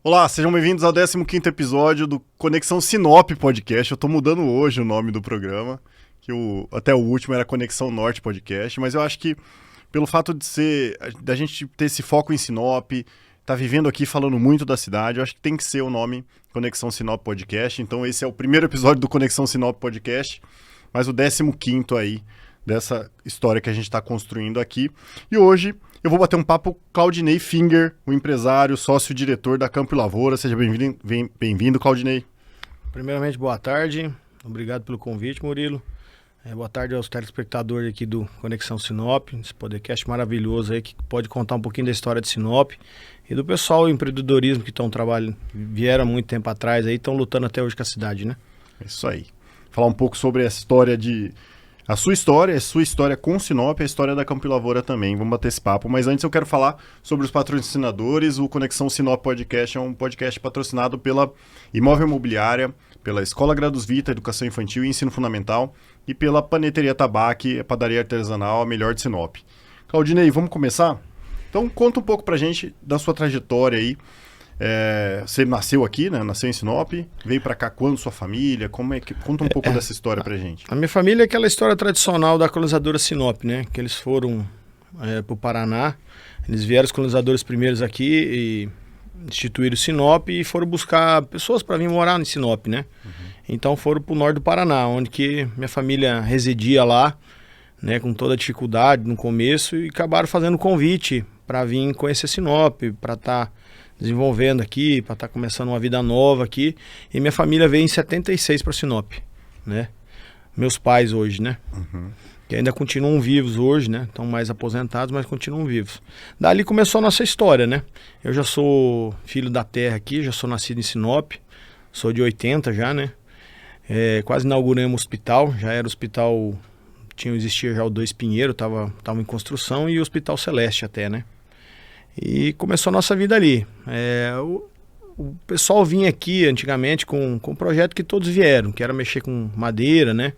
Olá, sejam bem-vindos ao 15º episódio do Conexão Sinop Podcast. Eu tô mudando hoje o nome do programa, que até o último era Conexão Norte Podcast, mas eu acho que pelo fato da gente ter esse foco em Sinop, tá vivendo aqui falando muito da cidade, eu acho que tem que ser o nome Conexão Sinop Podcast. Então esse é o primeiro episódio do Conexão Sinop Podcast, mas o 15º aí dessa história que a gente está construindo aqui. E hoje eu vou bater um papo com Claudinei Finger, o empresário, sócio-diretor da Campo e Lavoura. Seja bem-vindo, Claudinei. Primeiramente, boa tarde. Obrigado pelo convite, Murilo. Boa tarde aos telespectadores aqui do Conexão Sinop, esse podcast maravilhoso aí que pode contar um pouquinho da história de Sinop e do pessoal do empreendedorismo que estão trabalhando, vieram há muito tempo atrás aí, estão lutando até hoje com a cidade, né? É isso aí. Falar um pouco sobre a sua história com Sinop, a história da Campo e Lavoura também. Vamos bater esse papo. Mas antes eu quero falar sobre os patrocinadores. O Conexão Sinop Podcast é um podcast patrocinado pela Imóvel Imobiliária, pela Escola Gradus Vita, Educação Infantil e Ensino Fundamental e pela Paneteria Tabaque, a padaria artesanal, a melhor de Sinop. Claudinei, vamos começar? Então conta um pouco pra gente da sua trajetória aí. Você nasceu aqui, né? Nasceu em Sinop, veio pra cá quando sua família? Conta um pouco dessa história pra gente. A minha família é aquela história tradicional da colonizadora Sinop, né? Que eles foram pro Paraná, eles vieram os colonizadores primeiros aqui e instituíram Sinop e foram buscar pessoas para vir morar em Sinop, né? Então foram pro norte do Paraná, onde que minha família residia lá, né? Com toda a dificuldade no começo e acabaram fazendo convite para vir conhecer Sinop, para estar desenvolvendo aqui, para estar começando uma vida nova aqui. E minha família veio em 76 para Sinop, né? Meus pais hoje, né? Que ainda continuam vivos hoje, né? Estão mais aposentados, mas continuam vivos. Dali começou a nossa história, né? Eu já sou filho da terra aqui, já sou nascido em Sinop, sou de 80 já, né? Quase inaugurei um hospital, já era hospital, existia já o 2 Pinheiro, tava em construção, e o Hospital Celeste até, né? E começou a nossa vida ali. O pessoal vinha aqui antigamente com um projeto que todos vieram, que era mexer com madeira, né?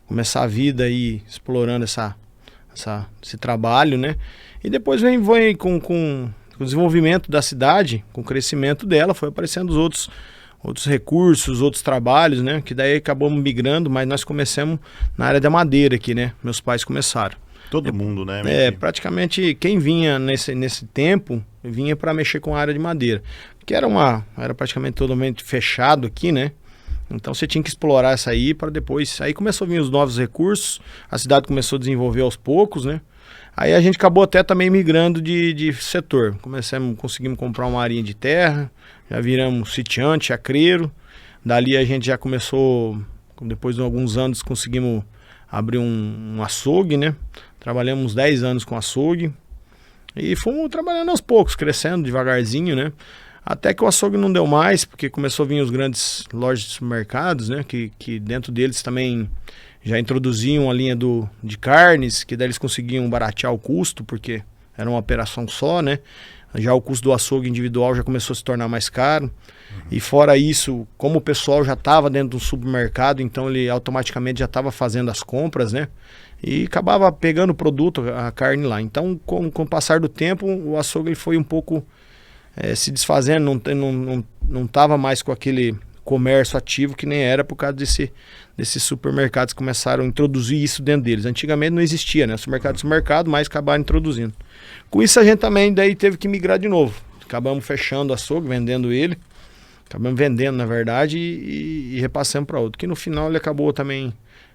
Começar a vida aí explorando esse trabalho, né? E depois vem com o desenvolvimento da cidade, com o crescimento dela, foi aparecendo os outros recursos, outros trabalhos, né? Que daí acabamos migrando, mas nós começamos na área da madeira aqui, né? Meus pais começaram. Todo mundo, né? Praticamente quem vinha nesse tempo, vinha para mexer com a área de madeira. Que era praticamente totalmente fechado aqui, né? Então você tinha que explorar essa aí para depois... Aí começou a vir os novos recursos, a cidade começou a desenvolver aos poucos, né? Aí a gente acabou até também migrando de setor. Conseguimos comprar uma arinha de terra, já viramos sitiante, chacreiro. Dali a gente já começou, depois de alguns anos, conseguimos abrir um açougue, né? Trabalhamos 10 anos com açougue e fomos trabalhando aos poucos, crescendo devagarzinho, né? Até que o açougue não deu mais, porque começou a vir os grandes lojas de supermercados, né? Que dentro deles também já introduziam a linha de carnes, que daí eles conseguiam baratear o custo, porque era uma operação só, né? Já o custo do açougue individual já começou a se tornar mais caro. E fora isso, como o pessoal já estava dentro do supermercado, então ele automaticamente já estava fazendo as compras, né? E acabava pegando o produto, a carne lá. Então, com o passar do tempo, o açougue ele foi um pouco se desfazendo, não estava mais com aquele comércio ativo que nem era por causa desses supermercados que começaram a introduzir isso dentro deles. Antigamente não existia, né? Supermercado, mas acabaram introduzindo. Com isso a gente também daí teve que migrar de novo. Acabamos fechando o açougue, vendendo ele. Acabamos vendendo, na verdade, e repassamos para outro. Que no final ele acabou também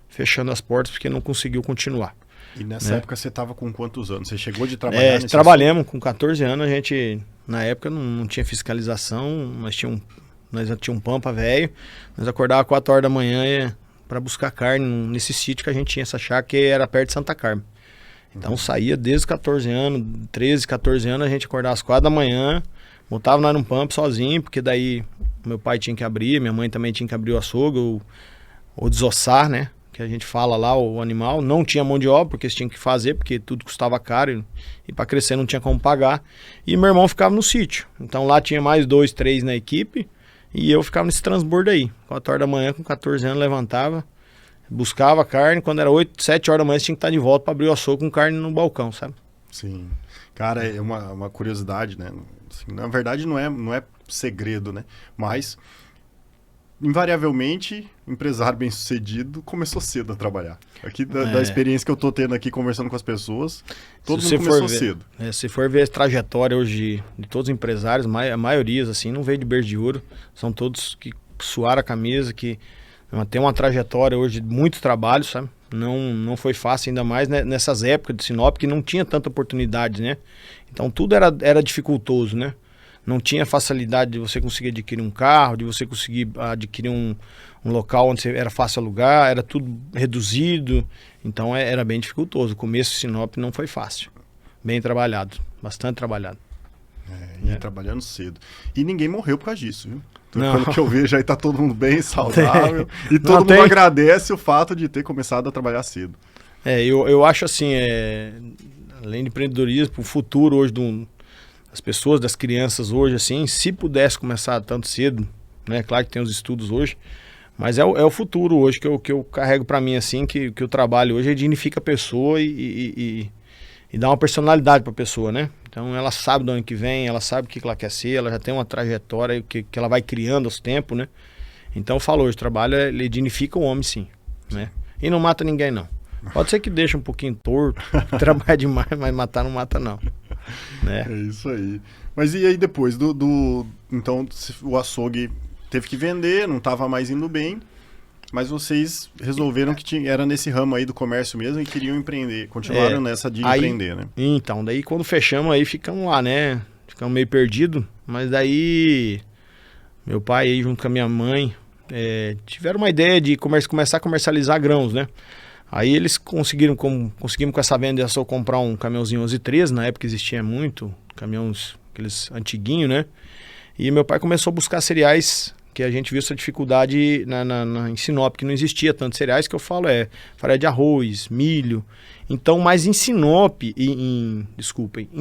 fechando as portas porque não conseguiu continuar. E nessa época você estava com quantos anos? Você chegou de trabalhar nesse trabalhamos com 14 anos. A gente, na época, não tinha fiscalização. Nós já tínhamos um pampa velho. Nós acordávamos 4 horas da manhã para buscar carne nesse sítio que a gente tinha, essa chácara, que era perto de Santa Carmen. Então saía desde os 14 anos, 13, 14 anos, a gente acordava às 4 da manhã, botava lá num pampa sozinho, porque daí meu pai tinha que abrir, minha mãe também tinha que abrir o açougue, ou desossar, né? Que a gente fala lá, o animal. Não tinha mão de obra, porque eles tinham que fazer, porque tudo custava caro e para crescer não tinha como pagar. E meu irmão ficava no sítio. Então lá tinha mais 2, 3 na equipe e eu ficava nesse transbordo aí. 4 horas da manhã, com 14 anos, levantava, buscava carne. Quando era 8, 7 horas da manhã, você tinha que estar de volta para abrir o açougue com carne no balcão, sabe? Sim. Cara, é uma curiosidade, né? Assim, na verdade, não é segredo, né? Mas, invariavelmente, empresário bem-sucedido começou cedo a trabalhar. Aqui, da experiência que eu tô tendo aqui conversando com as pessoas, todo mundo começou cedo. Se for ver a trajetória hoje de todos os empresários, a maioria, assim, não veio de berço de ouro. São todos que suaram a camisa, que tem uma trajetória hoje de muito trabalho, sabe? Não foi fácil, ainda mais nessas épocas de Sinop, que não tinha tanta oportunidade, né? Então tudo era dificultoso, né? Não tinha facilidade de você conseguir adquirir um carro, de você conseguir adquirir um local onde era fácil alugar, era tudo reduzido, então era bem dificultoso. O começo de Sinop não foi fácil, bem trabalhado, bastante trabalhado. Trabalhando cedo. E ninguém morreu por causa disso, viu? Pelo que eu vejo, aí tá todo mundo bem, saudável. E todo mundo agradece o fato de ter começado a trabalhar cedo. Eu acho assim, além de empreendedorismo, o futuro hoje das pessoas, das crianças hoje, assim, se pudesse começar tanto cedo, né? Claro que tem os estudos hoje, mas é o futuro hoje que eu carrego para mim, assim, que o trabalho hoje dignifica a pessoa e dá uma personalidade para a pessoa, né? Então ela sabe de onde que vem, ela sabe o que ela quer ser, ela já tem uma trajetória que ela vai criando aos tempos, né? Então eu falo hoje, o trabalho ele dignifica o homem, sim, né? E não mata ninguém, não. Pode ser que deixe um pouquinho torto, trabalha demais, mas matar não mata, não. Né? É isso aí. Mas e aí depois então o açougue teve que vender, não estava mais indo bem, mas vocês resolveram que era nesse ramo aí do comércio mesmo e queriam empreender, continuaram nessa de empreender, né? Então, daí quando fechamos aí ficamos lá, né? Ficamos meio perdidos, mas daí meu pai aí junto com a minha mãe tiveram uma ideia de começar a comercializar grãos, né? Aí eles conseguimos com essa venda só comprar um caminhãozinho 1113, na época existia muito, caminhões aqueles antiguinhos, né? E meu pai começou a buscar cereais, que a gente viu essa dificuldade em Sinop, que não existia tantos cereais, que eu falo farinha de arroz, milho. Então, mas em Sinop, em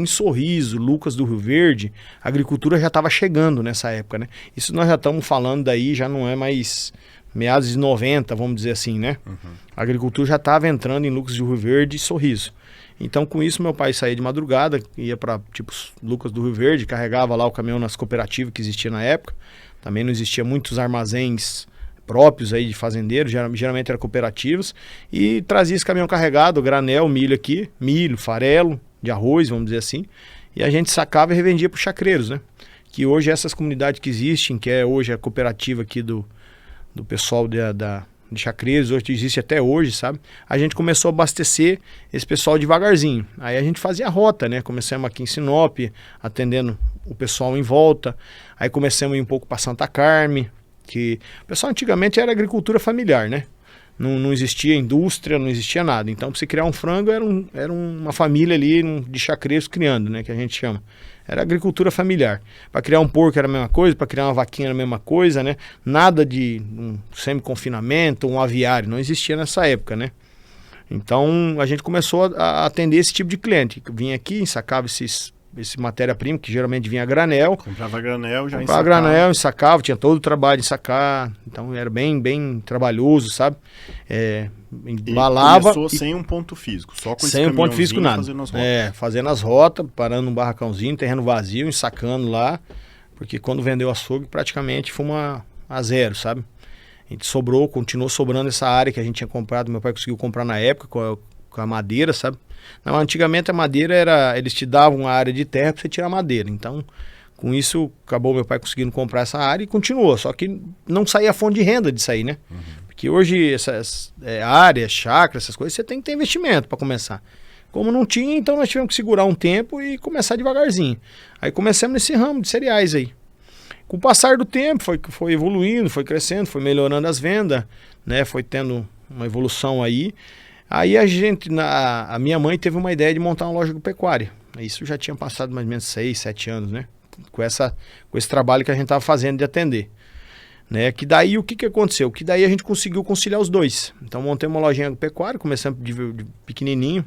Sorriso, Lucas do Rio Verde, a agricultura já estava chegando nessa época, né? Isso nós já estamos falando daí, já não é mais meados de 90, vamos dizer assim, né? Uhum. A agricultura já estava entrando em Lucas do Rio Verde e Sorriso. Então, com isso, meu pai saía de madrugada, ia para, tipo, Lucas do Rio Verde, carregava lá o caminhão nas cooperativas que existia na época. Também não existia muitos armazéns próprios aí de fazendeiros, geralmente eram cooperativas, e trazia esse caminhão carregado, granel, milho aqui, milho, farelo, de arroz, vamos dizer assim, e a gente sacava e revendia para os chacreiros, né? Que hoje essas comunidades que existem, que é hoje a cooperativa aqui do pessoal de chacreiros, hoje existe até hoje, sabe? A gente começou a abastecer esse pessoal devagarzinho. Aí a gente fazia a rota, né? Começamos aqui em Sinop, atendendo o pessoal em volta. Aí começamos a ir um pouco para Santa Carme, que o pessoal antigamente era agricultura familiar, né? Não existia indústria, não existia nada. Então, para você criar um frango, era uma família ali de chacreiros criando, né? Que a gente chama. Era agricultura familiar. Para criar um porco era a mesma coisa, para criar uma vaquinha era a mesma coisa, né? Nada de um semi-confinamento, um aviário, não existia nessa época, né? Então a gente começou a atender esse tipo de cliente. Vinha aqui, ensacava esse matéria-prima, que geralmente vinha a granel. Comprava granel, já ensacava. Comprava granel, ensacava, tinha todo o trabalho de ensacar. Então era bem, bem trabalhoso, sabe? Embalava. Começou sem um ponto físico, só com sem esse um ponto físico, nada. Fazendo as rotas, parando num barracãozinho, terreno vazio, ensacando lá. Porque quando vendeu o açougue, praticamente foi a zero, sabe? A gente continuou sobrando essa área que a gente tinha comprado. Meu pai conseguiu comprar na época com a madeira, sabe? Não, antigamente a madeira eles te davam uma área de terra para você tirar madeira. Então, com isso, acabou meu pai conseguindo comprar essa área e continuou. Só que não saía fonte de renda disso aí, né? Uhum. Porque hoje essas áreas, chácaras, essas coisas, você tem que ter investimento para começar. Como não tinha, então nós tivemos que segurar um tempo e começar devagarzinho. Aí começamos nesse ramo de cereais aí. Com o passar do tempo, foi evoluindo, foi crescendo, foi melhorando as vendas, né? Foi tendo uma evolução aí. Aí a minha mãe teve uma ideia de montar uma loja agropecuária. Isso já tinha passado mais ou menos 6, 7 anos, né? Com esse trabalho que a gente estava fazendo de atender. Né? Que daí o que aconteceu? Que daí a gente conseguiu conciliar os dois. Então montei uma lojinha agropecuária, começamos de pequenininho.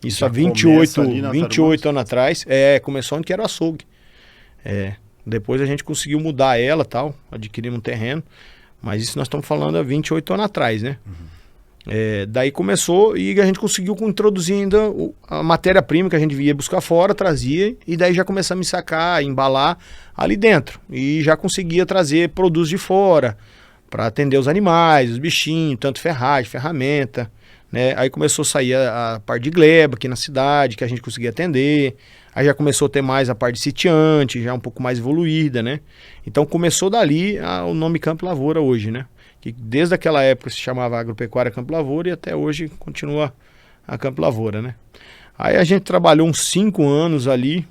Isso há 28 anos atrás. Começou onde que era o açougue. Depois a gente conseguiu mudar ela, tal, adquirimos um terreno. Mas isso nós estamos falando há 28 anos atrás, né? Uhum. Daí começou e a gente conseguiu introduzir ainda a matéria-prima que a gente ia buscar fora, trazia, e daí já começamos a sacar, embalar ali dentro. E já conseguia trazer produtos de fora para atender os animais, os bichinhos, tanto ferragem, ferramenta, né? Aí começou a sair a parte de gleba aqui na cidade, que a gente conseguia atender. Aí já começou a ter mais a parte de sitiante, já um pouco mais evoluída, né? Então começou dali o nome Campo Lavoura hoje, né? Que desde aquela época se chamava Agropecuária Campo Lavoura e até hoje continua a Campo Lavoura, né? Aí a gente trabalhou uns 5 anos ali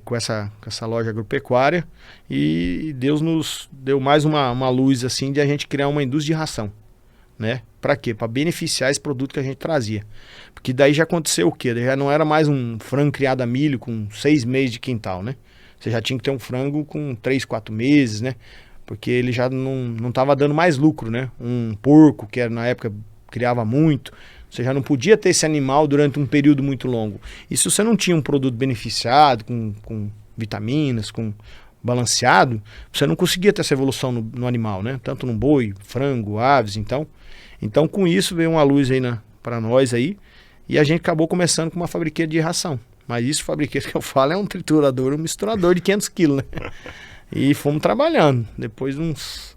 com essa loja agropecuária e Deus nos deu mais uma luz assim de a gente criar uma indústria de ração, né? Para quê? Para beneficiar esse produto que a gente trazia. Porque daí já aconteceu o quê? Daí já não era mais um frango criado a milho com 6 meses de quintal, né? Você já tinha que ter um frango com 3, 4 meses, né? Porque ele já não estava dando mais lucro, né? Um porco, que era, na época criava muito, você já não podia ter esse animal durante um período muito longo. E se você não tinha um produto beneficiado, com vitaminas, com balanceado, você não conseguia ter essa evolução no animal, né? Tanto no boi, frango, aves, então. Então com isso veio uma luz aí para nós aí, e a gente acabou começando com uma fabriqueira de ração. Mas isso, fabriqueira que eu falo, é um triturador, um misturador de 500 quilos, né? E fomos trabalhando. Depois de uns...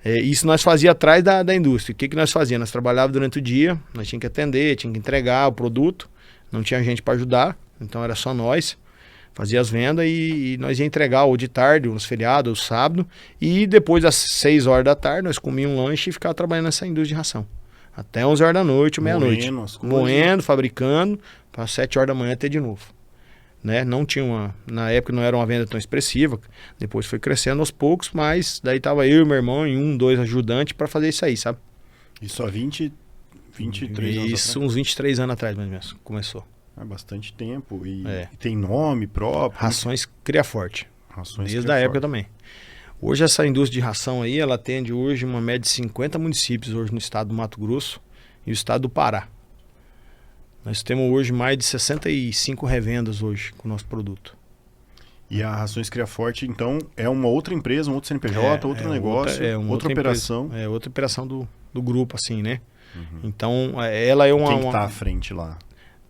isso nós fazia atrás da indústria. O que nós fazíamos? Nós trabalhávamos durante o dia, nós tínhamos que atender, tínhamos que entregar o produto, não tinha gente para ajudar, então era só nós. Fazia as vendas e nós ia entregar ou de tarde, ou nos feriados, ou sábado. E depois das 6 horas da tarde, nós comíamos um lanche e ficava trabalhando nessa indústria de ração. Até 11 horas da noite, meia-noite. Moendo, fabricando, para 7 horas da manhã ter de novo. Né? Não tinha na época não era uma venda tão expressiva, depois foi crescendo aos poucos, mas daí tava eu e meu irmão e 2 ajudantes para fazer isso aí, sabe? Isso há 23 anos Isso, uns 23 anos atrás mais ou menos, começou. Há bastante tempo e tem nome próprio. Rações Cria Forte, Rações desde a época também. Hoje essa indústria de ração aí, ela atende hoje uma média de 50 municípios hoje no estado do Mato Grosso e o estado do Pará. Nós temos hoje mais de 65 revendas hoje com o nosso produto. E a Rações Cria Forte, então, é uma outra empresa, um outro CNPJ, outro negócio, outra operação? Empresa, outra operação do grupo, assim, né? Uhum. Então, ela é uma... Quem está à frente lá?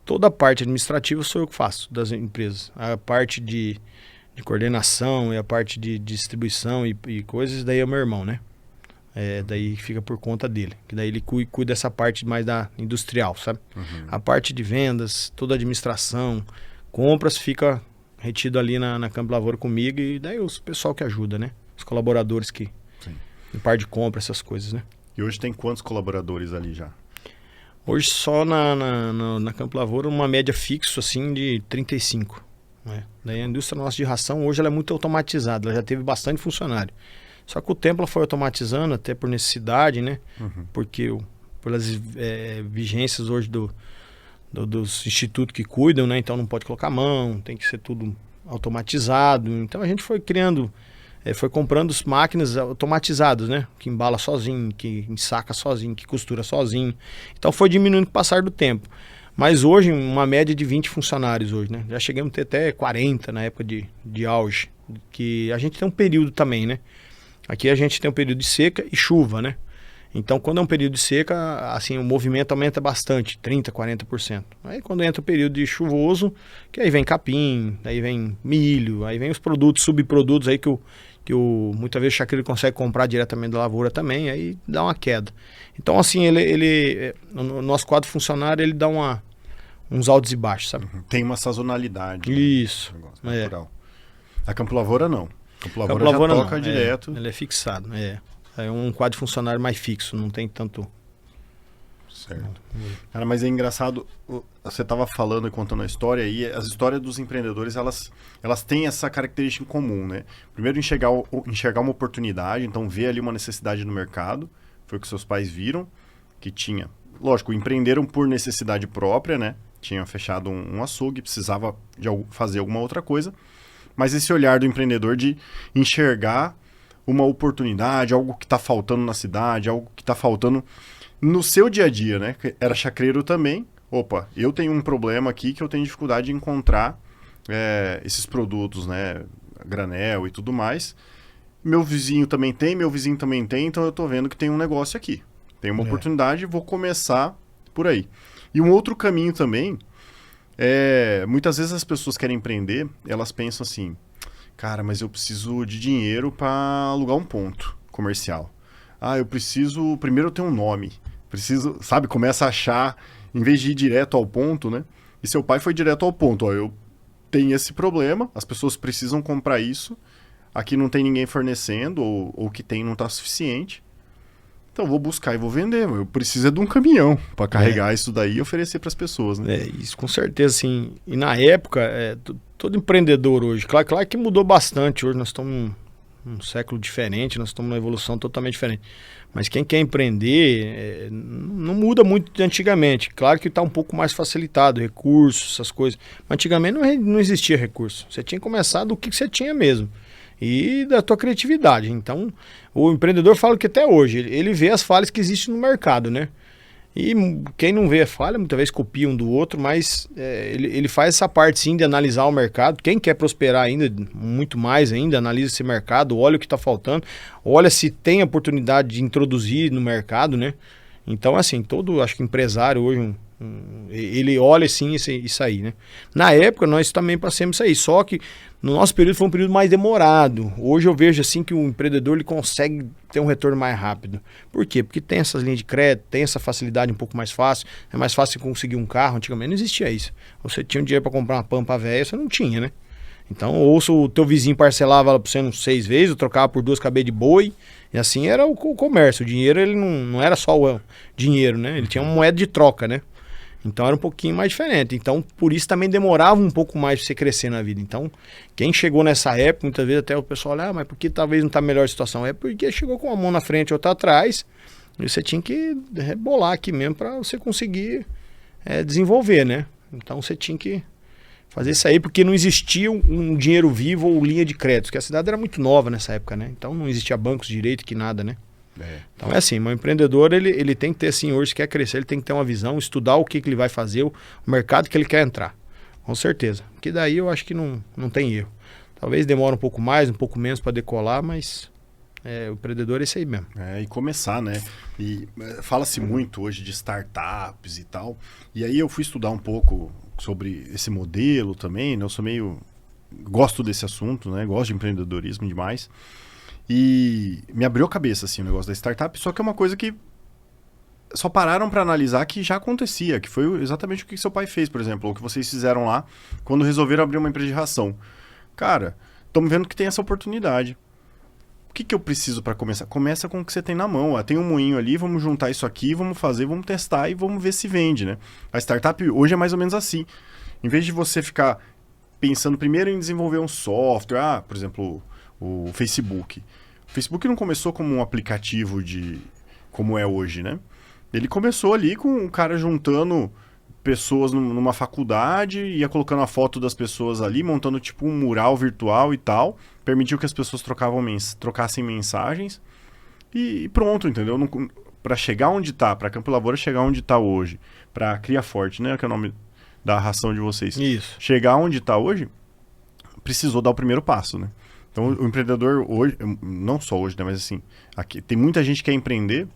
Toda a parte administrativa sou eu que faço das empresas. A parte de coordenação e a parte de distribuição e coisas, daí é o meu irmão, né? Daí fica por conta dele, que daí ele cuida dessa parte mais da industrial, sabe? Uhum. A parte de vendas, toda a administração, compras fica retido ali na Campo Lavoura comigo e daí o pessoal que ajuda, né? Os colaboradores que... Sim. Em parte de compra, essas coisas, né? E hoje tem quantos colaboradores ali já? Hoje só na Campo Lavoura uma média fixa assim de 35. Né? Daí a indústria nossa de ração hoje ela é muito automatizada, ela já teve bastante funcionário. Só que o tempo ela foi automatizando até por necessidade, né? Uhum. Porque pelas vigências hoje dos institutos que cuidam, né? Então não pode colocar a mão, tem que ser tudo automatizado. Então a gente foi criando, foi comprando as máquinas automatizadas, né? Que embala sozinho, que ensaca sozinho, que costura sozinho. Então foi diminuindo com o passar do tempo. Mas hoje, uma média de 20 funcionários hoje, né? Já chegamos a ter até 40 na época de auge. Que a gente tem um período também, né? Aqui a gente tem um período de seca e chuva, né? Então, quando é um período de seca, assim, o movimento aumenta bastante, 30%, 40%. Aí, quando entra o período de chuvoso, que aí vem capim, aí vem milho, aí vem os produtos, subprodutos aí que muitas vezes o chacreiro consegue comprar diretamente da lavoura também, aí dá uma queda. Então, assim, o nosso quadro funcionário, ele dá uns altos e baixos, sabe? Tem uma sazonalidade. Isso. Né? Natural. A Campo Lavoura não. Campo Lavoura já toca direto. Ele é fixado, É um quadro funcionário mais fixo, não tem tanto... Certo. Cara, mas é engraçado, você estava falando e contando a história, e as histórias dos empreendedores, elas têm essa característica em comum, né? Primeiro, enxergar uma oportunidade, então ver ali uma necessidade no mercado, foi o que seus pais viram, que tinha... Lógico, empreenderam por necessidade própria, né? Tinham fechado um açougue, precisava de fazer alguma outra coisa, mas esse olhar do empreendedor de enxergar uma oportunidade, algo que está faltando na cidade, algo que está faltando no seu dia a dia, né? Era chacreiro também. Opa, eu tenho um problema aqui que eu tenho dificuldade de encontrar esses produtos, né? Granel e tudo mais. Meu vizinho também tem, então eu estou vendo que tem um negócio aqui. Tem uma oportunidade, vou começar por aí. E um outro caminho também muitas vezes as pessoas querem empreender, elas pensam assim, cara, mas eu preciso de dinheiro para alugar um ponto comercial. Eu preciso, primeiro eu tenho um nome, preciso, sabe, começa a achar, em vez de ir direto ao ponto, né? E seu pai foi direto ao ponto, eu tenho esse problema, as pessoas precisam comprar isso, aqui não tem ninguém fornecendo, ou o que tem não está suficiente. Então vou buscar e vou vender. Eu preciso de um caminhão para carregar isso daí e oferecer para as pessoas, né? Isso com certeza, sim. E na época, todo empreendedor hoje, claro que mudou bastante. Hoje nós estamos num século diferente, nós estamos numa evolução totalmente diferente. Mas quem quer empreender não muda muito de antigamente. Claro que está um pouco mais facilitado, recursos, essas coisas. Mas antigamente não existia recurso. Você tinha que começar do que você tinha mesmo. E da tua criatividade. Então, o empreendedor fala que até hoje, ele vê as falhas que existem no mercado, né? E quem não vê a falha, muitas vezes copia um do outro, mas ele faz essa parte sim de analisar o mercado. Quem quer prosperar ainda, muito mais ainda, analisa esse mercado, olha o que está faltando, olha se tem oportunidade de introduzir no mercado, né? Então, assim, acho que empresário hoje, ele olha sim isso aí, né? Na época, nós também passamos isso aí, só que no nosso período foi um período mais demorado. Hoje eu vejo assim que o empreendedor ele consegue ter um retorno mais rápido. Por quê? Porque tem essas linhas de crédito, tem essa facilidade um pouco mais fácil, é mais fácil conseguir um carro. Antigamente não existia isso. Você tinha um dinheiro para comprar uma Pampa velha, você não tinha, né? Então, ou se o teu vizinho parcelava ela para você uns 6 vezes, ou trocava por 2 cabeças de boi, e assim era o comércio. O dinheiro ele não era só o dinheiro, né? Ele tinha uma moeda de troca, né? Então era um pouquinho mais diferente. Então, por isso também demorava um pouco mais para você crescer na vida. Então, quem chegou nessa época, muitas vezes até o pessoal olha, mas por que talvez não está a melhor situação? É porque chegou com uma mão na frente e outra atrás, e você tinha que rebolar aqui mesmo para você conseguir desenvolver, né? Então, você tinha que fazer isso aí, porque não existia um dinheiro vivo ou linha de crédito, porque a cidade era muito nova nessa época, né? Então, não existia bancos direito que nada, né? Então é assim, o empreendedor ele tem que ter assim, hoje se quer crescer, ele tem que ter uma visão, estudar o que ele vai fazer, o mercado que ele quer entrar, com certeza, porque daí eu acho que não tem erro, talvez demore um pouco mais, um pouco menos para decolar, mas o empreendedor é isso aí mesmo. E começar, né? E fala-se muito hoje de startups e tal, e aí eu fui estudar um pouco sobre esse modelo também, né? Eu sou gosto desse assunto, né? Gosto de empreendedorismo demais. E me abriu a cabeça, assim, o negócio da startup, só que é uma coisa que só pararam para analisar que já acontecia, que foi exatamente o que seu pai fez, por exemplo, ou o que vocês fizeram lá quando resolveram abrir uma empresa de ração. Cara, estamos vendo que tem essa oportunidade. O que eu preciso para começar? Começa com o que você tem na mão. Tem um moinho ali, vamos juntar isso aqui, vamos fazer, vamos testar e vamos ver se vende, né? A startup hoje é mais ou menos assim. Em vez de você ficar pensando primeiro em desenvolver um software, por exemplo, o Facebook. O Facebook não começou como um aplicativo como é hoje, né? Ele começou ali com um cara juntando pessoas numa faculdade, ia colocando a foto das pessoas ali, montando tipo um mural virtual e tal, permitiu que as pessoas trocassem mensagens e pronto, entendeu? Para chegar onde tá, para Campo Lavoura chegar onde tá hoje, para Cria Forte, né? Que é o nome da ração de vocês. Isso. Chegar onde tá hoje, precisou dar o primeiro passo, né? Então, o empreendedor hoje, não só hoje, né, mas assim, aqui, tem muita gente que quer empreender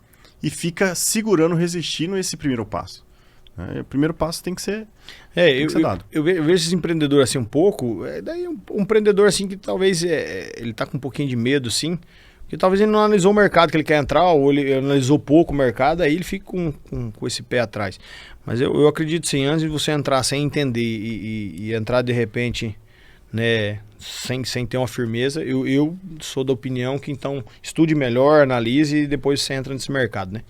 e fica segurando, resistindo a esse primeiro passo. O primeiro passo tem que ser, dado. Eu vejo esses empreendedores assim um pouco, daí um empreendedor assim que talvez ele tá com um pouquinho de medo, assim, que talvez ele não analisou o mercado que ele quer entrar, ou ele analisou pouco o mercado, aí ele fica com esse pé atrás. Mas eu acredito sim, antes de você entrar sem entender e entrar de repente, né, sem ter uma firmeza, eu sou da opinião que então estude melhor, analise e depois você entra nesse mercado, né?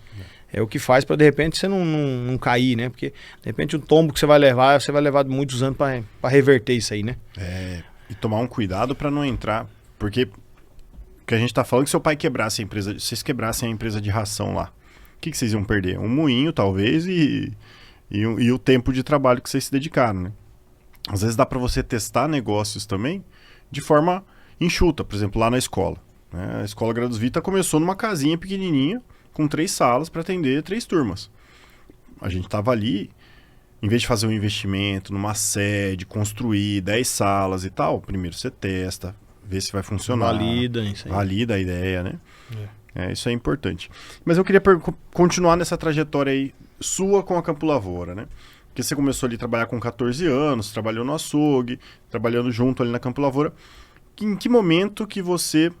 É o que faz para de repente você não cair, né? Porque de repente o tombo que você vai levar muitos anos para reverter isso aí, né? E tomar um cuidado para não entrar, porque o que a gente tá falando é que seu pai quebrasse a empresa, se vocês quebrassem a empresa de ração lá, o que vocês iam perder? Um moinho talvez e o tempo de trabalho que vocês se dedicaram, né? Às vezes dá para você testar negócios também de forma enxuta, por exemplo, lá na escola. Né? A Escola Gradus Vita começou numa casinha pequenininha, com 3 salas para atender 3 turmas. A gente estava ali, em vez de fazer um investimento numa sede, construir 10 salas e tal, primeiro você testa, vê se vai funcionar. Valida isso aí. Valida a ideia, né? Isso é importante. Mas eu queria continuar nessa trajetória aí sua com a Campo Lavoura, né? Porque você começou ali a trabalhar com 14 anos, trabalhou no açougue, trabalhando junto ali na Campo Lavoura. Em que momento que você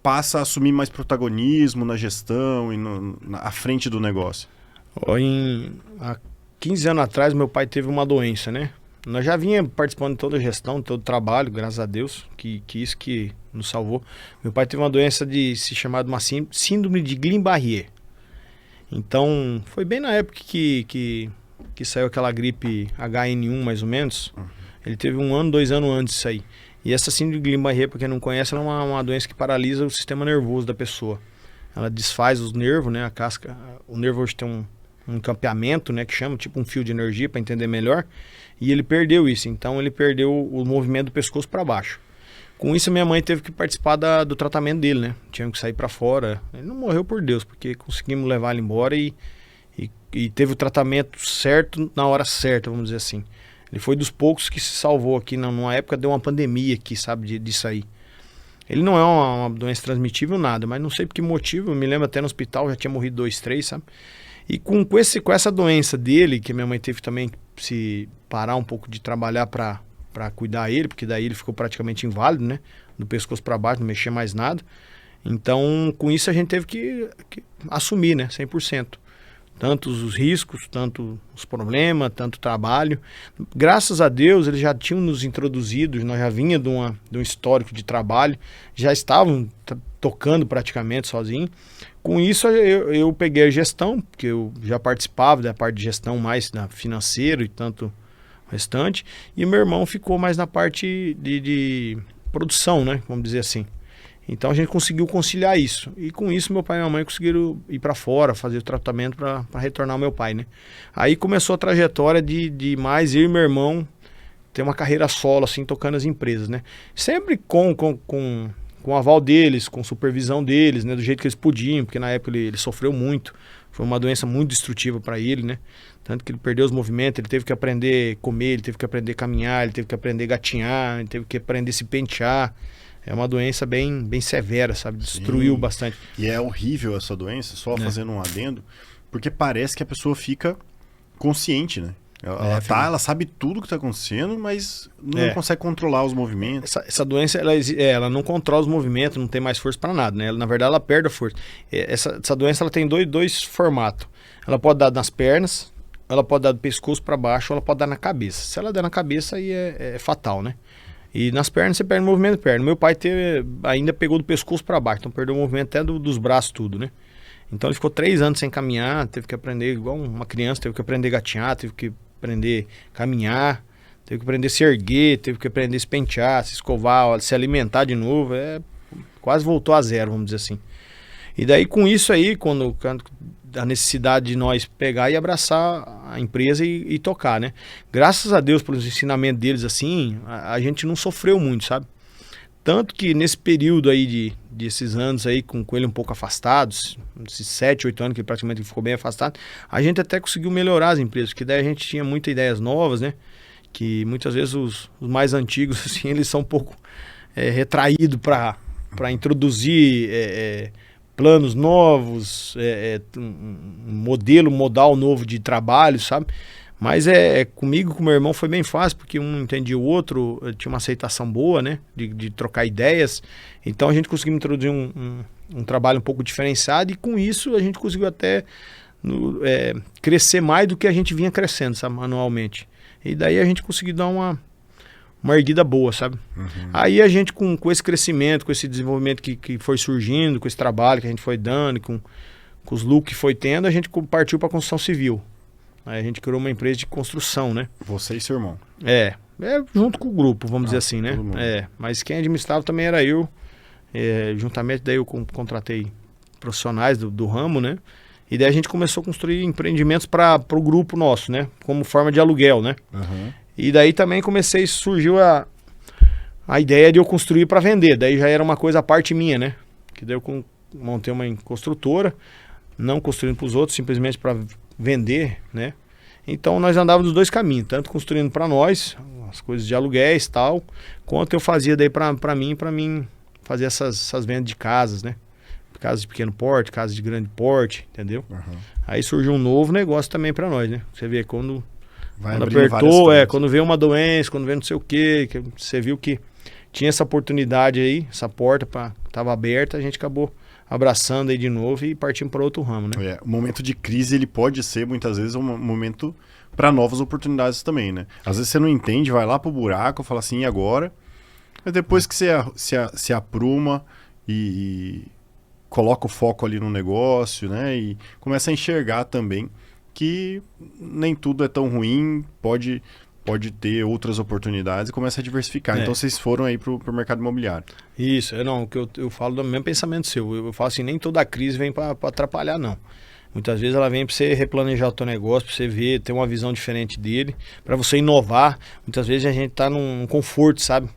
passa a assumir mais protagonismo na gestão e à frente do negócio? Há 15 anos atrás, meu pai teve uma doença, né? Nós já vinha participando de toda a gestão, de todo o trabalho, graças a Deus, que isso que nos salvou. Meu pai teve uma doença se chamada uma síndrome de Guillain-Barré. Então, foi bem na época que saiu aquela gripe HN1, mais ou menos. Ele teve 1 ano, 2 anos antes disso aí. E essa síndrome de Guillain-Barré, para quem não conhece, ela é uma doença que paralisa o sistema nervoso da pessoa. Ela desfaz os nervos, né? A casca, o nervo hoje tem um campeamento, né? Que chama, tipo um fio de energia, para entender melhor. E ele perdeu isso, então ele perdeu o movimento do pescoço para baixo. Com isso, minha mãe teve que participar do tratamento dele, né? Tinha que sair para fora. Ele não morreu por Deus, porque conseguimos levar ele embora e teve o tratamento certo na hora certa, vamos dizer assim. Ele foi dos poucos que se salvou aqui numa época, deu uma pandemia aqui, sabe, disso aí. Ele não é uma doença transmitível, nada, mas não sei por que motivo, eu me lembro até no hospital, já tinha morrido 2, 3, sabe? E com essa doença dele, que minha mãe teve também que se parar um pouco de trabalhar para cuidar ele, porque daí ele ficou praticamente inválido, né? Do pescoço para baixo, não mexia mais nada. Então, com isso a gente teve que assumir, né? 100%. Tanto os riscos, tanto os problemas, tanto o trabalho. Graças a Deus, eles já tinham nos introduzido, nós já vinha de um histórico de trabalho, já estavam tocando praticamente sozinho. Com isso, eu peguei a gestão, porque eu já participava da parte de gestão mais da financeira e tanto o restante, e meu irmão ficou mais na parte de produção, né, vamos dizer assim. Então a gente conseguiu conciliar isso. E com isso meu pai e minha mãe conseguiram ir para fora, fazer o tratamento para retornar ao meu pai, né? Aí começou a trajetória de mais eu e meu irmão ter uma carreira solo, assim, tocando as empresas, né? Sempre com o aval deles, com supervisão deles, né? Do jeito que eles podiam, porque na época ele sofreu muito. Foi uma doença muito destrutiva para ele, né? Tanto que ele perdeu os movimentos, ele teve que aprender a comer, ele teve que aprender a caminhar, ele teve que aprender a gatinhar, ele teve que aprender a se pentear. É uma doença bem severa, sabe? Destruiu bastante. E é horrível essa doença, só fazendo um adendo, porque parece que a pessoa fica consciente, né? Ela sabe tudo que está acontecendo, mas não consegue controlar os movimentos. Essa doença, ela não controla os movimentos, não tem mais força para nada, né? Na verdade, ela perde a força. Essa doença ela tem dois formatos. Ela pode dar nas pernas, ela pode dar do pescoço para baixo, ou ela pode dar na cabeça. Se ela der na cabeça, aí é fatal, né? E nas pernas você perde o movimento da perna. Meu pai ainda pegou do pescoço para baixo, então perdeu o movimento até dos braços, tudo, né? Então ele ficou 3 anos sem caminhar, teve que aprender igual uma criança, teve que aprender a gatinhar, teve que aprender a caminhar, teve que aprender a se erguer, teve que aprender a se pentear, se escovar, se alimentar de novo. Quase voltou a zero, vamos dizer assim. E daí com isso aí, quando a necessidade de nós pegar e abraçar a empresa e tocar, né? Graças a Deus pelos ensinamentos deles, assim, a gente não sofreu muito, sabe? Tanto que nesse período aí desses anos aí, com ele um pouco afastados, esses 7, 8 anos que ele praticamente ficou bem afastado, a gente até conseguiu melhorar as empresas, porque daí a gente tinha muitas ideias novas, né? Que muitas vezes os mais antigos, assim, eles são um pouco retraídos para introduzir planos novos, um modal novo de trabalho, sabe? Mas comigo e com meu irmão foi bem fácil, porque um entendia o outro, tinha uma aceitação boa, né? De trocar ideias. Então a gente conseguiu introduzir um trabalho um pouco diferenciado e com isso a gente conseguiu até crescer mais do que a gente vinha crescendo, sabe? Anualmente. E daí a gente conseguiu dar uma erguida boa, sabe? Uhum. Aí a gente com esse crescimento, com esse desenvolvimento que foi surgindo, com esse trabalho que a gente foi dando, com os lucros que foi tendo, a gente partiu para a construção civil. Aí a gente criou uma empresa de construção, né? Você e seu irmão. Junto com o grupo, vamos dizer assim, né? Mas quem administrava também era eu. Juntamente daí eu contratei profissionais do ramo, né? E daí a gente começou a construir empreendimentos para o grupo nosso, né? Como forma de aluguel, né? Uhum. E daí também surgiu a ideia de eu construir para vender. Daí já era uma coisa à parte minha, né? Que daí eu montei uma construtora, não construindo para os outros, simplesmente para vender, né? Então nós andávamos dos dois caminhos, tanto construindo para nós, as coisas de aluguéis e tal, quanto eu fazia daí para mim fazer essas vendas de casas, né? casas de pequeno porte, casas de grande porte, entendeu? Uhum. Aí surgiu um novo negócio também para nós, né? Você vê quando Abrindo apertou, várias quando veio uma doença, quando veio não sei o quê, que você viu que tinha essa oportunidade aí, essa porta tava aberta, a gente acabou abraçando aí de novo e partindo para outro ramo, né? O momento de crise, ele pode ser, muitas vezes, um momento para novas oportunidades também, né? Às vezes você não entende, vai lá pro buraco, fala assim, e agora? Mas depois que você se apruma e coloca o foco ali no negócio, né? E começa a enxergar também que nem tudo é tão ruim, pode ter outras oportunidades e começa a diversificar. Então vocês foram aí pro mercado imobiliário. Isso, o que eu falo do mesmo pensamento seu. Eu falo assim, nem toda crise vem para atrapalhar, não. Muitas vezes ela vem para você replanejar o teu negócio, para você ver, ter uma visão diferente dele, para você inovar. Muitas vezes a gente tá num conforto, sabe?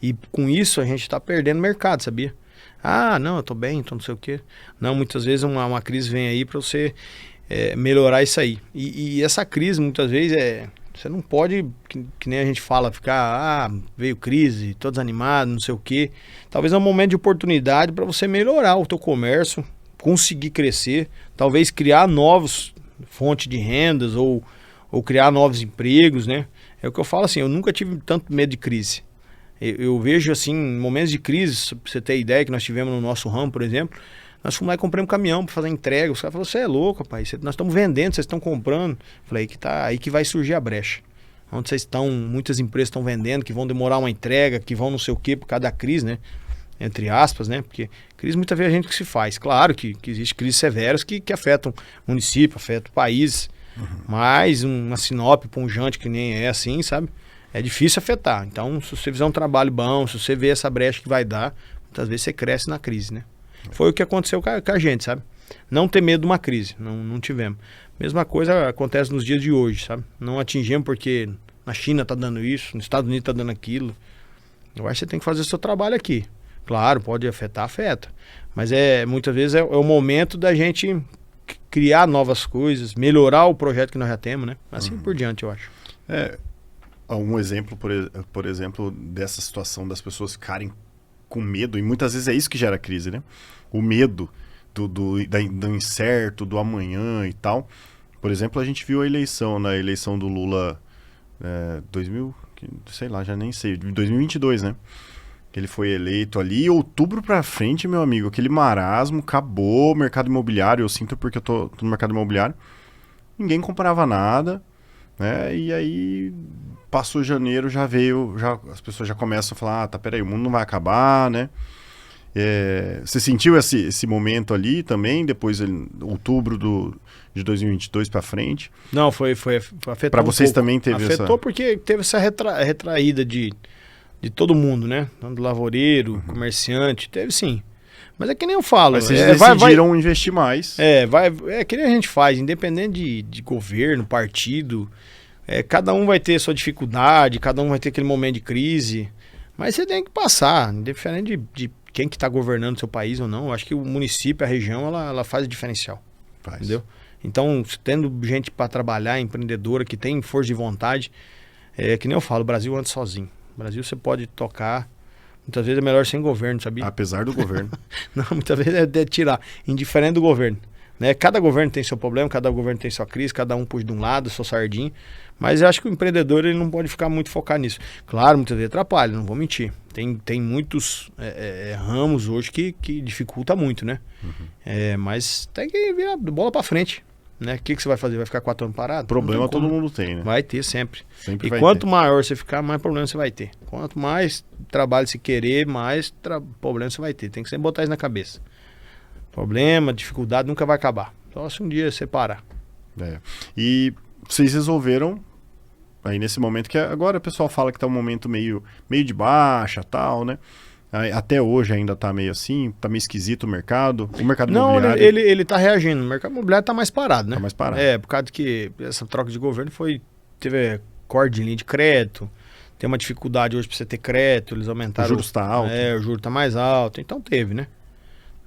E com isso a gente tá perdendo mercado, sabia? Ah, não, eu tô bem, tô não sei o quê. Não, muitas vezes uma crise vem aí para você melhorar isso aí. E essa crise, muitas vezes, você não pode, que nem a gente fala, ficar, veio crise, tô desanimado, não sei o quê. Talvez é um momento de oportunidade para você melhorar o teu comércio, conseguir crescer, talvez criar novas fontes de rendas ou criar novos empregos, né? É o que eu falo assim, eu nunca tive tanto medo de crise. Eu vejo assim, momentos de crise, pra você ter ideia que nós tivemos no nosso ramo, por exemplo, nós fomos lá e compramos um caminhão para fazer entrega. Os caras falaram, você é louco, rapaz, nós estamos vendendo, vocês estão comprando. Falei, aí que vai surgir a brecha. Onde vocês estão, muitas empresas estão vendendo, que vão demorar uma entrega, que vão não sei o quê por causa da crise, né? Entre aspas, né? Porque crise muitas vezes a gente que se faz. Claro que existe crises severas que afetam o município, afetam o país. Mas uma Sinop punjante que nem é assim, sabe? É difícil afetar. Então, se você fizer um trabalho bom, se você vê essa brecha que vai dar, muitas vezes você cresce na crise, né? Foi o que aconteceu com a gente, sabe? Não ter medo de uma crise, não tivemos. Mesma coisa acontece nos dias de hoje, sabe? Não atingimos porque na China tá dando isso, nos Estados Unidos tá dando aquilo. Eu acho que você tem que fazer o seu trabalho aqui. Claro, pode afetar, afeta. Mas muitas vezes é o momento da gente criar novas coisas, melhorar o projeto que nós já temos, né? Assim por diante, eu acho. Um exemplo, por exemplo, dessa situação das pessoas ficarem com medo, e muitas vezes é isso que gera crise, né? O medo do incerto, do amanhã e tal. Por exemplo, a gente viu na eleição do Lula 2022, né? Ele foi eleito ali, outubro pra frente, meu amigo, aquele marasmo, acabou o mercado imobiliário, eu sinto porque eu tô no mercado imobiliário, ninguém comprava nada, né? E aí passou janeiro, as pessoas já começam a falar, peraí, o mundo não vai acabar, né? Você sentiu esse momento ali também, depois outubro de 2022 para frente? Não, afetou para vocês pouco. Também teve afetou porque teve essa retraída de todo mundo, né? Tanto lavoureiro, comerciante, teve sim. Mas é que nem eu falo. Mas vocês decidiram investir mais. É que nem a gente faz, independente de governo, partido, cada um vai ter sua dificuldade, cada um vai ter aquele momento de crise, mas você tem que passar, indiferente de quem que está governando o seu país ou não. Eu acho que o município, a região, ela faz o diferencial. Entendeu? Então, tendo gente para trabalhar, empreendedora, que tem força de vontade, que nem eu falo, o Brasil anda sozinho. O Brasil você pode tocar, muitas vezes é melhor sem governo, sabia? Apesar do governo. Não, muitas vezes é tirar, indiferente do governo. Né? Cada governo tem seu problema, cada governo tem sua crise, cada um puxa de um lado, sua sardinha. Mas eu acho que o empreendedor ele não pode ficar muito focado nisso. Claro, muitas vezes atrapalha, não vou mentir. Tem muitos ramos hoje que dificulta muito, né? Mas tem que virar bola pra frente. Né? O que você vai fazer? Vai ficar 4 anos parado? Problema todo mundo tem, né? Vai ter sempre. Sempre e quanto maior você ficar, mais problema você vai ter. Quanto mais trabalho você querer, mais problema você vai ter. Tem que sempre botar isso na cabeça. Problema, dificuldade nunca vai acabar. Só se um dia você parar. E vocês resolveram, aí nesse momento, que agora o pessoal fala que tá um momento meio de baixa, tal, né? Até hoje ainda tá meio assim, tá meio esquisito o mercado. O mercado imobiliário... Não, ele tá reagindo. O mercado imobiliário tá mais parado, né? Tá mais parado. Por causa que essa troca de governo teve corte de linha de crédito, tem uma dificuldade hoje pra você ter crédito, eles aumentaram... O juros tá alto. O juro tá mais alto, então teve, né?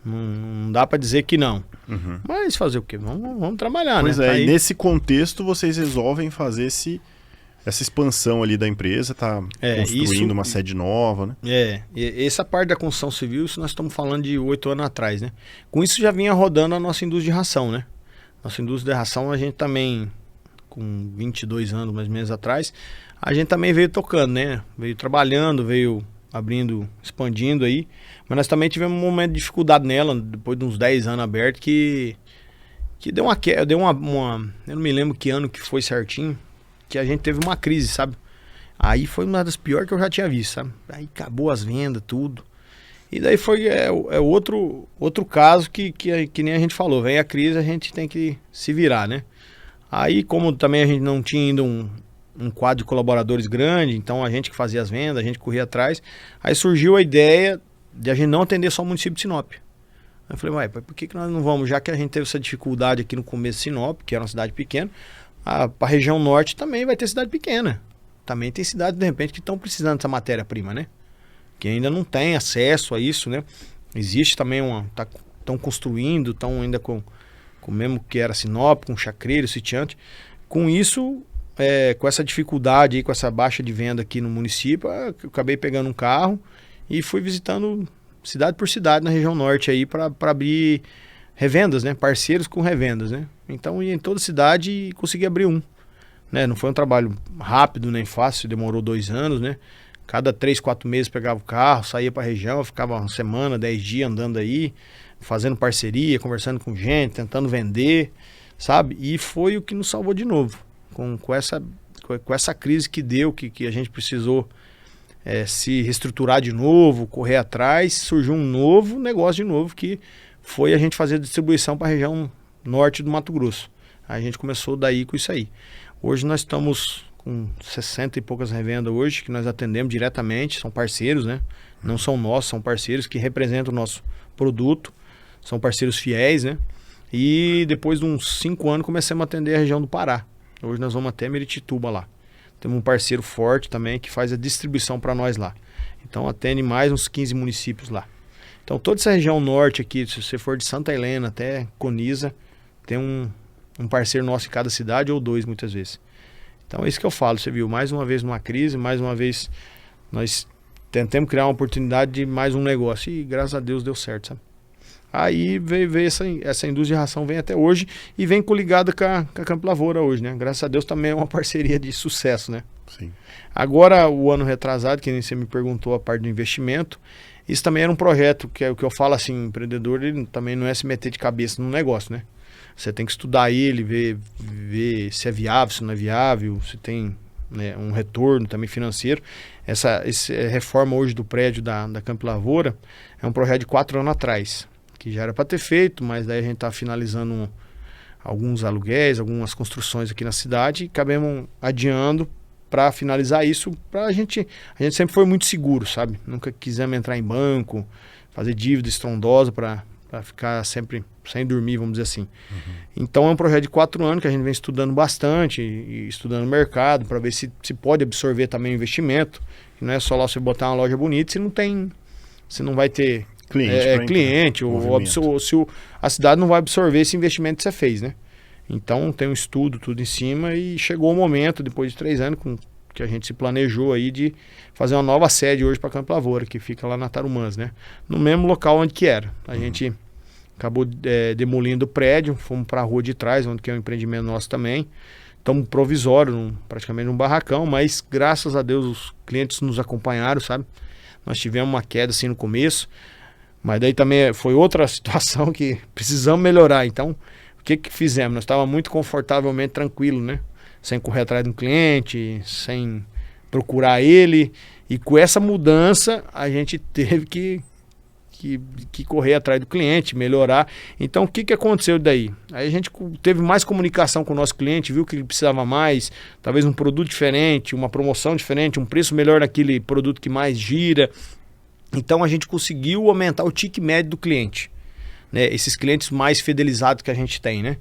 Não dá pra dizer que não. Mas fazer o quê? Vamos trabalhar, pois né? E nesse contexto vocês resolvem fazer essa expansão ali da empresa, tá construindo uma sede nova, né? E essa parte da construção civil, isso nós estamos falando de 8 anos atrás, né? Com isso já vinha rodando a nossa indústria de ração, né? Nossa indústria de ração, a gente também, com 22 anos mais ou menos atrás, a gente também veio tocando, né? Veio trabalhando, veio abrindo, expandindo aí, mas nós também tivemos um momento de dificuldade nela, depois de uns 10 anos aberto, que deu uma eu não me lembro que ano que foi certinho, que a gente teve uma crise, sabe? Aí foi uma das piores que eu já tinha visto, sabe? Aí acabou as vendas, tudo. E daí foi outro caso que nem a gente falou, vem a crise, a gente tem que se virar, né? Aí, como também a gente não tinha ainda um quadro de colaboradores grande, então a gente que fazia as vendas, a gente corria atrás, aí surgiu a ideia de a gente não atender só o município de Sinop. Aí eu falei, por que nós não vamos, já que a gente teve essa dificuldade aqui no começo de Sinop, que era uma cidade pequena, para a região norte também vai ter cidade pequena. Também tem cidades, de repente, que estão precisando dessa matéria-prima, né? Que ainda não tem acesso a isso, né? Existe também estão construindo, estão ainda com mesmo que era Sinop, com Chacreiro, Sitiante. Com isso, com essa dificuldade aí, com essa baixa de venda aqui no município, eu acabei pegando um carro e fui visitando cidade por cidade na região norte aí para abrir revendas, né? Parceiros com revendas, né? Então ia em toda cidade e consegui abrir um, né? Não foi um trabalho rápido nem fácil, demorou 2 anos, né? Cada 3, 4 meses pegava o carro, saía para a região, ficava uma semana, 10 dias andando aí, fazendo parceria, conversando com gente, tentando vender, sabe? E foi o que nos salvou de novo, com essa crise que deu, que a gente precisou se reestruturar de novo, correr atrás, surgiu um novo negócio de novo, que foi a gente fazer distribuição para a região norte do Mato Grosso. A gente começou daí com isso aí. Hoje nós estamos com 60 e poucas revendas hoje, que nós atendemos diretamente, são parceiros, né? Não são nossos, são parceiros que representam o nosso produto, são parceiros fiéis, né? E depois de uns 5 anos começamos a atender a região do Pará. Hoje nós vamos até Miritituba lá. Temos um parceiro forte também que faz a distribuição para nós lá. Então atende mais uns 15 municípios lá. Então toda essa região norte aqui, se você for de Santa Helena até Coniza, tem um parceiro nosso em cada cidade ou 2 muitas vezes. Então é isso que eu falo, você viu, mais uma vez numa crise, mais uma vez nós tentamos criar uma oportunidade de mais um negócio e graças a Deus deu certo, sabe? Aí veio essa indústria de ração, vem até hoje e vem coligada com a Campo Lavoura hoje, né? Graças a Deus também é uma parceria de sucesso, né? Sim. Agora, o ano retrasado, que nem você me perguntou a parte do investimento, isso também era um projeto, que é o que eu falo assim, empreendedor, ele também não é se meter de cabeça no negócio, né? Você tem que estudar ele, ver se é viável, se não é viável, se tem, né, um retorno também financeiro. Essa reforma hoje do prédio da Campo Lavoura é um projeto de 4 anos atrás, que já era para ter feito, mas daí a gente está finalizando alguns aluguéis, algumas construções aqui na cidade e acabamos adiando para finalizar isso. A gente sempre foi muito seguro, sabe? Nunca quisemos entrar em banco, fazer dívida estrondosa para ficar sempre sem dormir, vamos dizer assim. Uhum. Então é um projeto de 4 anos que a gente vem estudando bastante e estudando o mercado para ver se pode absorver também o investimento. Não é só lá você botar uma loja bonita, você não vai ter cliente ou se a cidade não vai absorver esse investimento que você fez, né? Então tem um estudo, tudo em cima e chegou o momento, depois de 3 anos, que a gente se planejou aí de fazer uma nova sede hoje para Campo Lavoura, que fica lá na Tarumãs, né? No mesmo local onde que era. A gente acabou demolindo o prédio, fomos para a rua de trás, onde que é um empreendimento nosso também. Estamos provisório, praticamente num barracão, mas graças a Deus os clientes nos acompanharam, sabe? Nós tivemos uma queda assim no começo, mas daí também foi outra situação que precisamos melhorar. Então, o que fizemos? Nós estávamos muito confortavelmente tranquilos, né? Sem correr atrás de um cliente, sem procurar ele. E com essa mudança, a gente teve que correr atrás do cliente, melhorar. Então, o que aconteceu daí? Aí a gente teve mais comunicação com o nosso cliente, viu que ele precisava mais, talvez um produto diferente, uma promoção diferente, um preço melhor naquele produto que mais gira. Então, a gente conseguiu aumentar o ticket médio do cliente, né? Esses clientes mais fidelizados que a gente tem, né?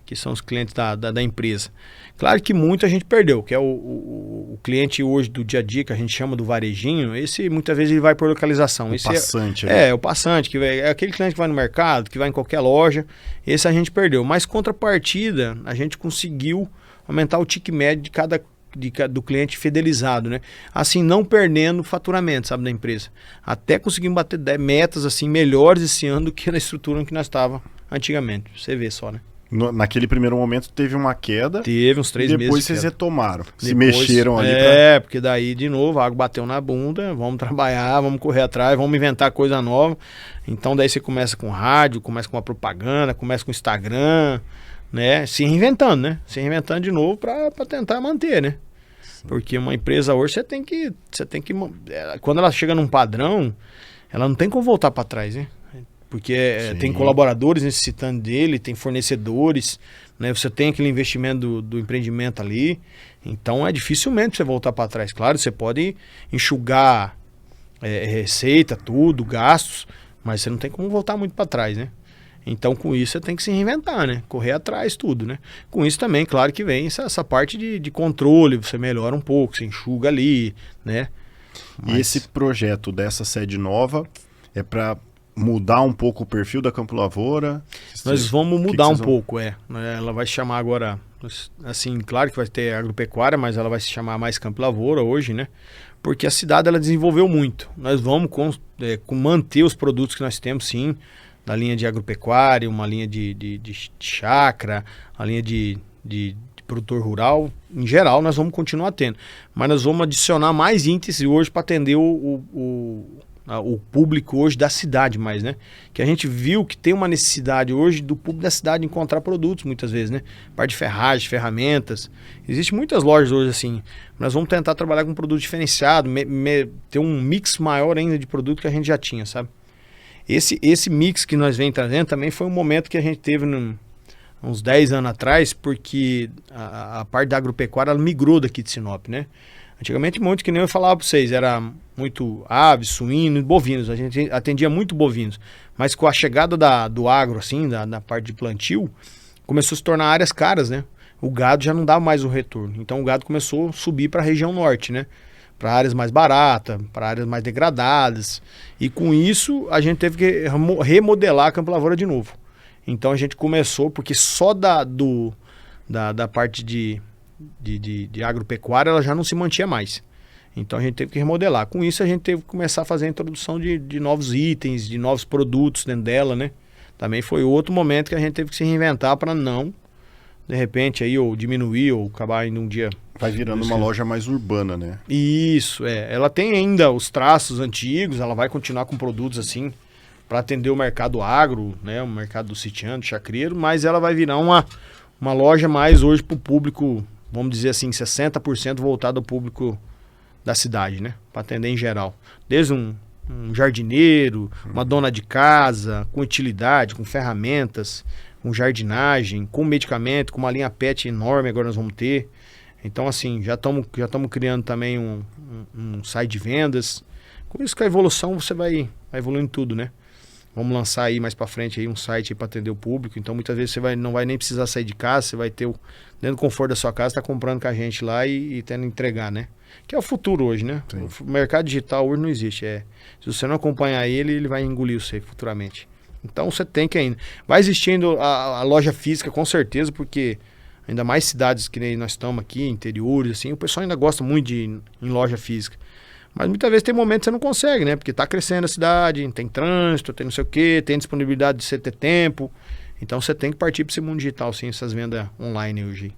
Que são os clientes da empresa. Claro que muito a gente perdeu, que é o cliente hoje do dia a dia, que a gente chama do varejinho, esse muitas vezes ele vai por localização. O passante. O passante, é aquele cliente que vai no mercado, que vai em qualquer loja, esse a gente perdeu. Mas contrapartida, a gente conseguiu aumentar o ticket médio do cliente fidelizado, né? Assim, não perdendo faturamento, sabe, da empresa. Até conseguimos bater metas, assim, melhores esse ano do que na estrutura em que nós estávamos antigamente. Você vê só, né? Naquele primeiro momento teve uma queda. Teve uns 3 meses. Depois vocês retomaram. Se Depois, mexeram ali. porque daí, de novo, a água bateu na bunda, vamos trabalhar, vamos correr atrás, vamos inventar coisa nova. Então daí você começa com rádio, começa com uma propaganda, começa com Instagram, né? Se reinventando, né? Se reinventando de novo para tentar manter, né? Sim. Porque uma empresa hoje você tem que quando ela chega num padrão, ela não tem como voltar para trás, né? Porque tem colaboradores necessitando dele, tem fornecedores, né? Você tem aquele investimento do empreendimento ali. Então dificilmente você voltar para trás. Claro, você pode enxugar receita, tudo, gastos, mas você não tem como voltar muito para trás, né? Então com isso você tem que se reinventar, né? Correr atrás, tudo, né? Com isso também, claro que vem essa parte de controle, você melhora um pouco, você enxuga ali, né? E esse projeto dessa sede nova é para mudar um pouco o perfil da Campo Lavoura? Nós vamos mudar um pouco, Ela vai se chamar agora, assim, claro que vai ter agropecuária, mas ela vai se chamar mais Campo Lavoura hoje, né? Porque a cidade, ela desenvolveu muito. Nós vamos manter os produtos que nós temos, sim, da linha de agropecuária, uma linha de chácara, a linha de produtor rural. Em geral, nós vamos continuar tendo. Mas nós vamos adicionar mais índices hoje para atender o público hoje da cidade mais, né? Que a gente viu que tem uma necessidade hoje do público da cidade encontrar produtos muitas vezes, né? Parte de ferragem, ferramentas. Existem muitas lojas hoje assim. Nós vamos tentar trabalhar com produto diferenciado, ter um mix maior ainda de produto que a gente já tinha, sabe? Esse mix que nós vem trazendo também foi um momento que a gente teve uns 10 anos atrás, porque a parte da agropecuária ela migrou daqui de Sinop, né? Antigamente, muito que nem eu falava para vocês, era muito aves, suínos, bovinos. A gente atendia muito bovinos. Mas com a chegada do agro, assim, da parte de plantio, começou a se tornar áreas caras, né? O gado já não dava mais o retorno. Então o gado começou a subir para a região norte, né? Para áreas mais baratas, para áreas mais degradadas. E com isso, a gente teve que remodelar a Campo Lavoura de novo. Então a gente começou, porque só da parte de agropecuária ela já não se mantinha mais. Então a gente teve que remodelar. Com isso a gente teve que começar a fazer a introdução de novos itens, de novos produtos dentro dela, né? Também foi outro momento que a gente teve que se reinventar para não, de repente, aí, ou diminuir, ou acabar indo um dia... Vai virando uma loja mais urbana, né? Isso, Ela tem ainda os traços antigos, ela vai continuar com produtos assim, para atender o mercado agro, né? O mercado do sitiano, do chacreiro, mas ela vai virar uma loja mais hoje para o público, vamos dizer assim, 60% voltado ao público da cidade, né? Para atender em geral. Desde um jardineiro, uma dona de casa, com utilidade, com ferramentas, com jardinagem, com medicamento, com uma linha pet enorme agora nós vamos ter. Então, assim, já estamos criando também um site de vendas. Com isso, com a evolução, você vai evoluindo tudo, né? Vamos lançar aí mais para frente aí um site para atender o público. Então, muitas vezes você não vai nem precisar sair de casa, você vai ter dentro do conforto da sua casa, tá comprando com a gente lá e tendo que entregar, né? Que é o futuro hoje, né? Sim. O mercado digital hoje não existe. Se você não acompanhar ele vai engolir você futuramente. Então, você tem que ainda... Vai existindo a loja física, com certeza, porque ainda mais cidades que nem nós estamos aqui, interiores, assim, o pessoal ainda gosta muito de ir em loja física. Mas muitas vezes tem momentos que você não consegue, né? Porque está crescendo a cidade, tem trânsito, tem não sei o quê, tem disponibilidade de você ter tempo. Então você tem que partir para esse mundo digital, sim, essas vendas online hoje.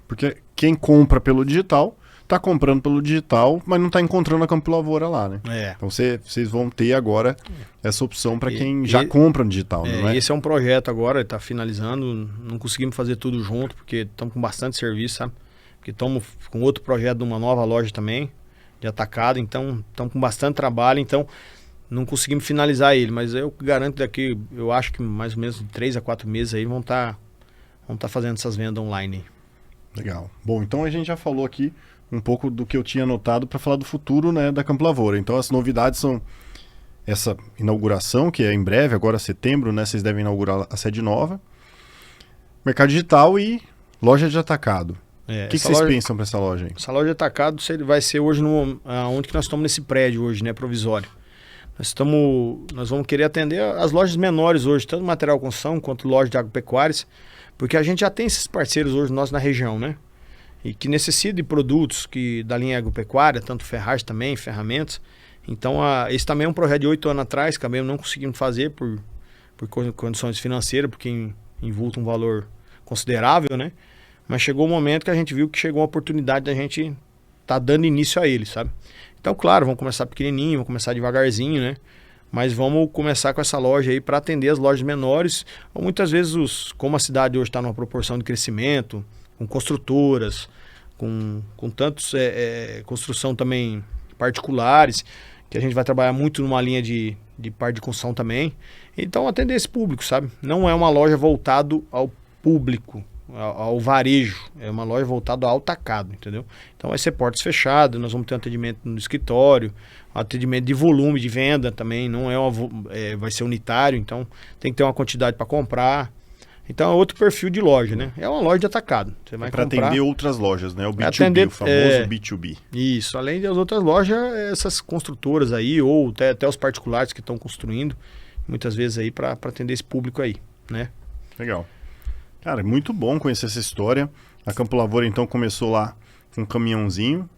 Porque quem compra pelo digital, está comprando pelo digital, mas não está encontrando a Campo Lavoura lá, né? Então vocês vão ter agora essa opção para quem já compra no digital, não é? Esse é um projeto agora, está finalizando, não conseguimos fazer tudo junto, porque estamos com bastante serviço, sabe? Porque estamos com outro projeto de uma nova loja também, de atacado, então estamos com bastante trabalho, então não conseguimos finalizar ele, mas eu garanto daqui, eu acho que mais ou menos 3 a 4 meses aí vão estar fazendo essas vendas online. Legal. Bom, então a gente já falou aqui um pouco do que eu tinha anotado para falar do futuro, né, da Campo Lavoura. Então as novidades são essa inauguração, que é em breve, agora setembro, né, vocês devem inaugurar a sede nova, mercado digital e loja de atacado. O que vocês pensam para essa loja aí? Essa loja de atacado vai ser hoje onde que nós estamos nesse prédio hoje, né, provisório. Nós vamos querer atender as lojas menores hoje, tanto material construção quanto loja de agropecuárias, porque a gente já tem esses parceiros hoje nossos na região, né? e que necessita de produtos da linha agropecuária, tanto ferragem também, ferramentas. Então, esse também é um projeto de 8 anos atrás, que acabamos não conseguimos fazer por condições financeiras, porque invulta um valor considerável, né? Mas chegou o momento que a gente viu que chegou a oportunidade da gente tá dando início a ele, sabe? Então, claro, vamos começar pequenininho, vamos começar devagarzinho, né? Mas vamos começar com essa loja aí para atender as lojas menores. Ou muitas vezes, como a cidade hoje está numa proporção de crescimento, com construtoras, com tantos construção também particulares, que a gente vai trabalhar muito numa linha de parte de construção também. Então, atender esse público, sabe? Não é uma loja voltada ao público, ao varejo. É uma loja voltada ao atacado, entendeu? Então, vai ser portas fechadas, nós vamos ter um atendimento no escritório, um atendimento de volume de venda também, não vai ser unitário, então tem que ter uma quantidade para comprar. Então, é outro perfil de loja, né? É uma loja de atacado. Você vai para comprar, atender outras lojas, né? O B2B, o famoso B2B. Isso, além das outras lojas, essas construtoras aí, ou até os particulares que estão construindo, muitas vezes aí para atender esse público aí, né? Legal. Cara, é muito bom conhecer essa história. A Campo Lavoura, então, começou lá com um caminhãozinho.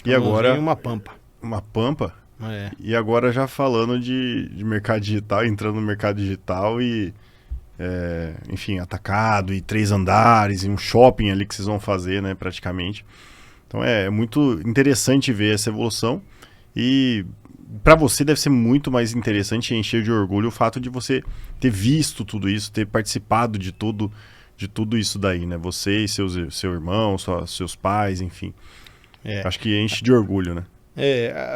E agora... uma pampa. Uma pampa? É. E agora já falando de mercado digital, entrando no mercado digital e... enfim, atacado e 3 andares e um shopping ali que vocês vão fazer, né, praticamente. Então é muito interessante ver essa evolução e para você deve ser muito mais interessante e encher de orgulho o fato de você ter visto tudo isso, ter participado de tudo isso daí, né? Você e seu irmão, seus pais, enfim. Acho que enche de orgulho, né?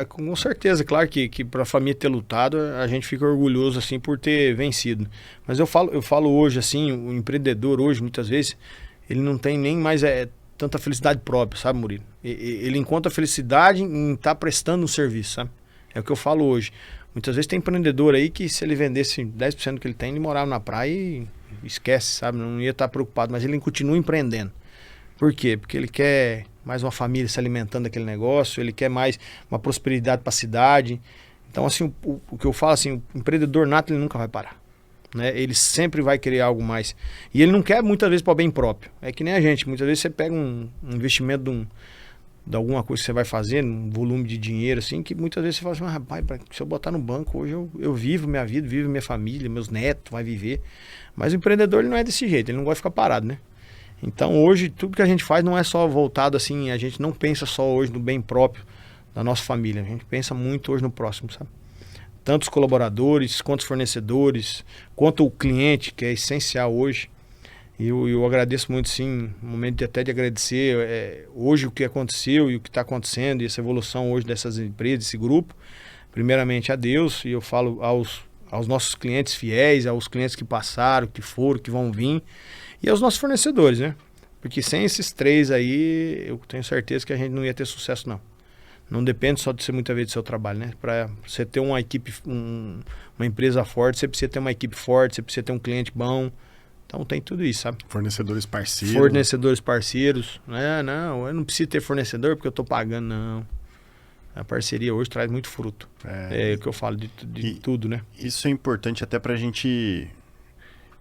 Com certeza, claro que para a família ter lutado, a gente fica orgulhoso assim por ter vencido. Mas eu falo hoje assim, o empreendedor hoje muitas vezes ele não tem nem mais tanta felicidade própria, sabe, Murilo? Ele encontra felicidade em estar prestando um serviço, sabe? É o que eu falo hoje. Muitas vezes tem empreendedor aí que se ele vendesse 10% do que ele tem, ele morava na praia e esquece, sabe? Não ia estar preocupado, mas ele continua empreendendo. Por quê? Porque ele quer mais uma família se alimentando daquele negócio, ele quer mais uma prosperidade para a cidade. Então, assim, o que eu falo, assim, o empreendedor nato, ele nunca vai parar, né? Ele sempre vai querer algo mais. E ele não quer, muitas vezes, para o bem próprio. É que nem a gente, muitas vezes você pega um investimento de alguma coisa que você vai fazer, um volume de dinheiro, assim, que muitas vezes você fala assim, rapaz, se eu botar no banco, hoje eu vivo minha vida, vivo minha família, meus netos vai viver. Mas o empreendedor, ele não é desse jeito, ele não gosta de ficar parado, né? Então hoje tudo que a gente faz não é só voltado assim, a gente não pensa só hoje no bem próprio da nossa família, a gente pensa muito hoje no próximo, sabe? Tanto os colaboradores, quanto os fornecedores, quanto o cliente, que é essencial hoje. E eu agradeço muito, sim, no momento até de agradecer hoje o que aconteceu e o que está acontecendo e essa evolução hoje dessas empresas, desse grupo. Primeiramente a Deus, e eu falo aos nossos clientes fiéis, aos clientes que passaram, que foram, que vão vir, e aos nossos fornecedores, né? Porque sem esses 3 aí, eu tenho certeza que a gente não ia ter sucesso, não. Não depende só de você, muitas vezes, do seu trabalho, né? Para você ter uma equipe, uma empresa forte, você precisa ter uma equipe forte, você precisa ter um cliente bom. Então tem tudo isso, sabe? Fornecedores parceiros. Fornecedores parceiros. Não, eu não preciso ter fornecedor porque eu estou pagando, não. A parceria hoje traz muito fruto. É o que eu falo de tudo, né? Isso é importante até para a gente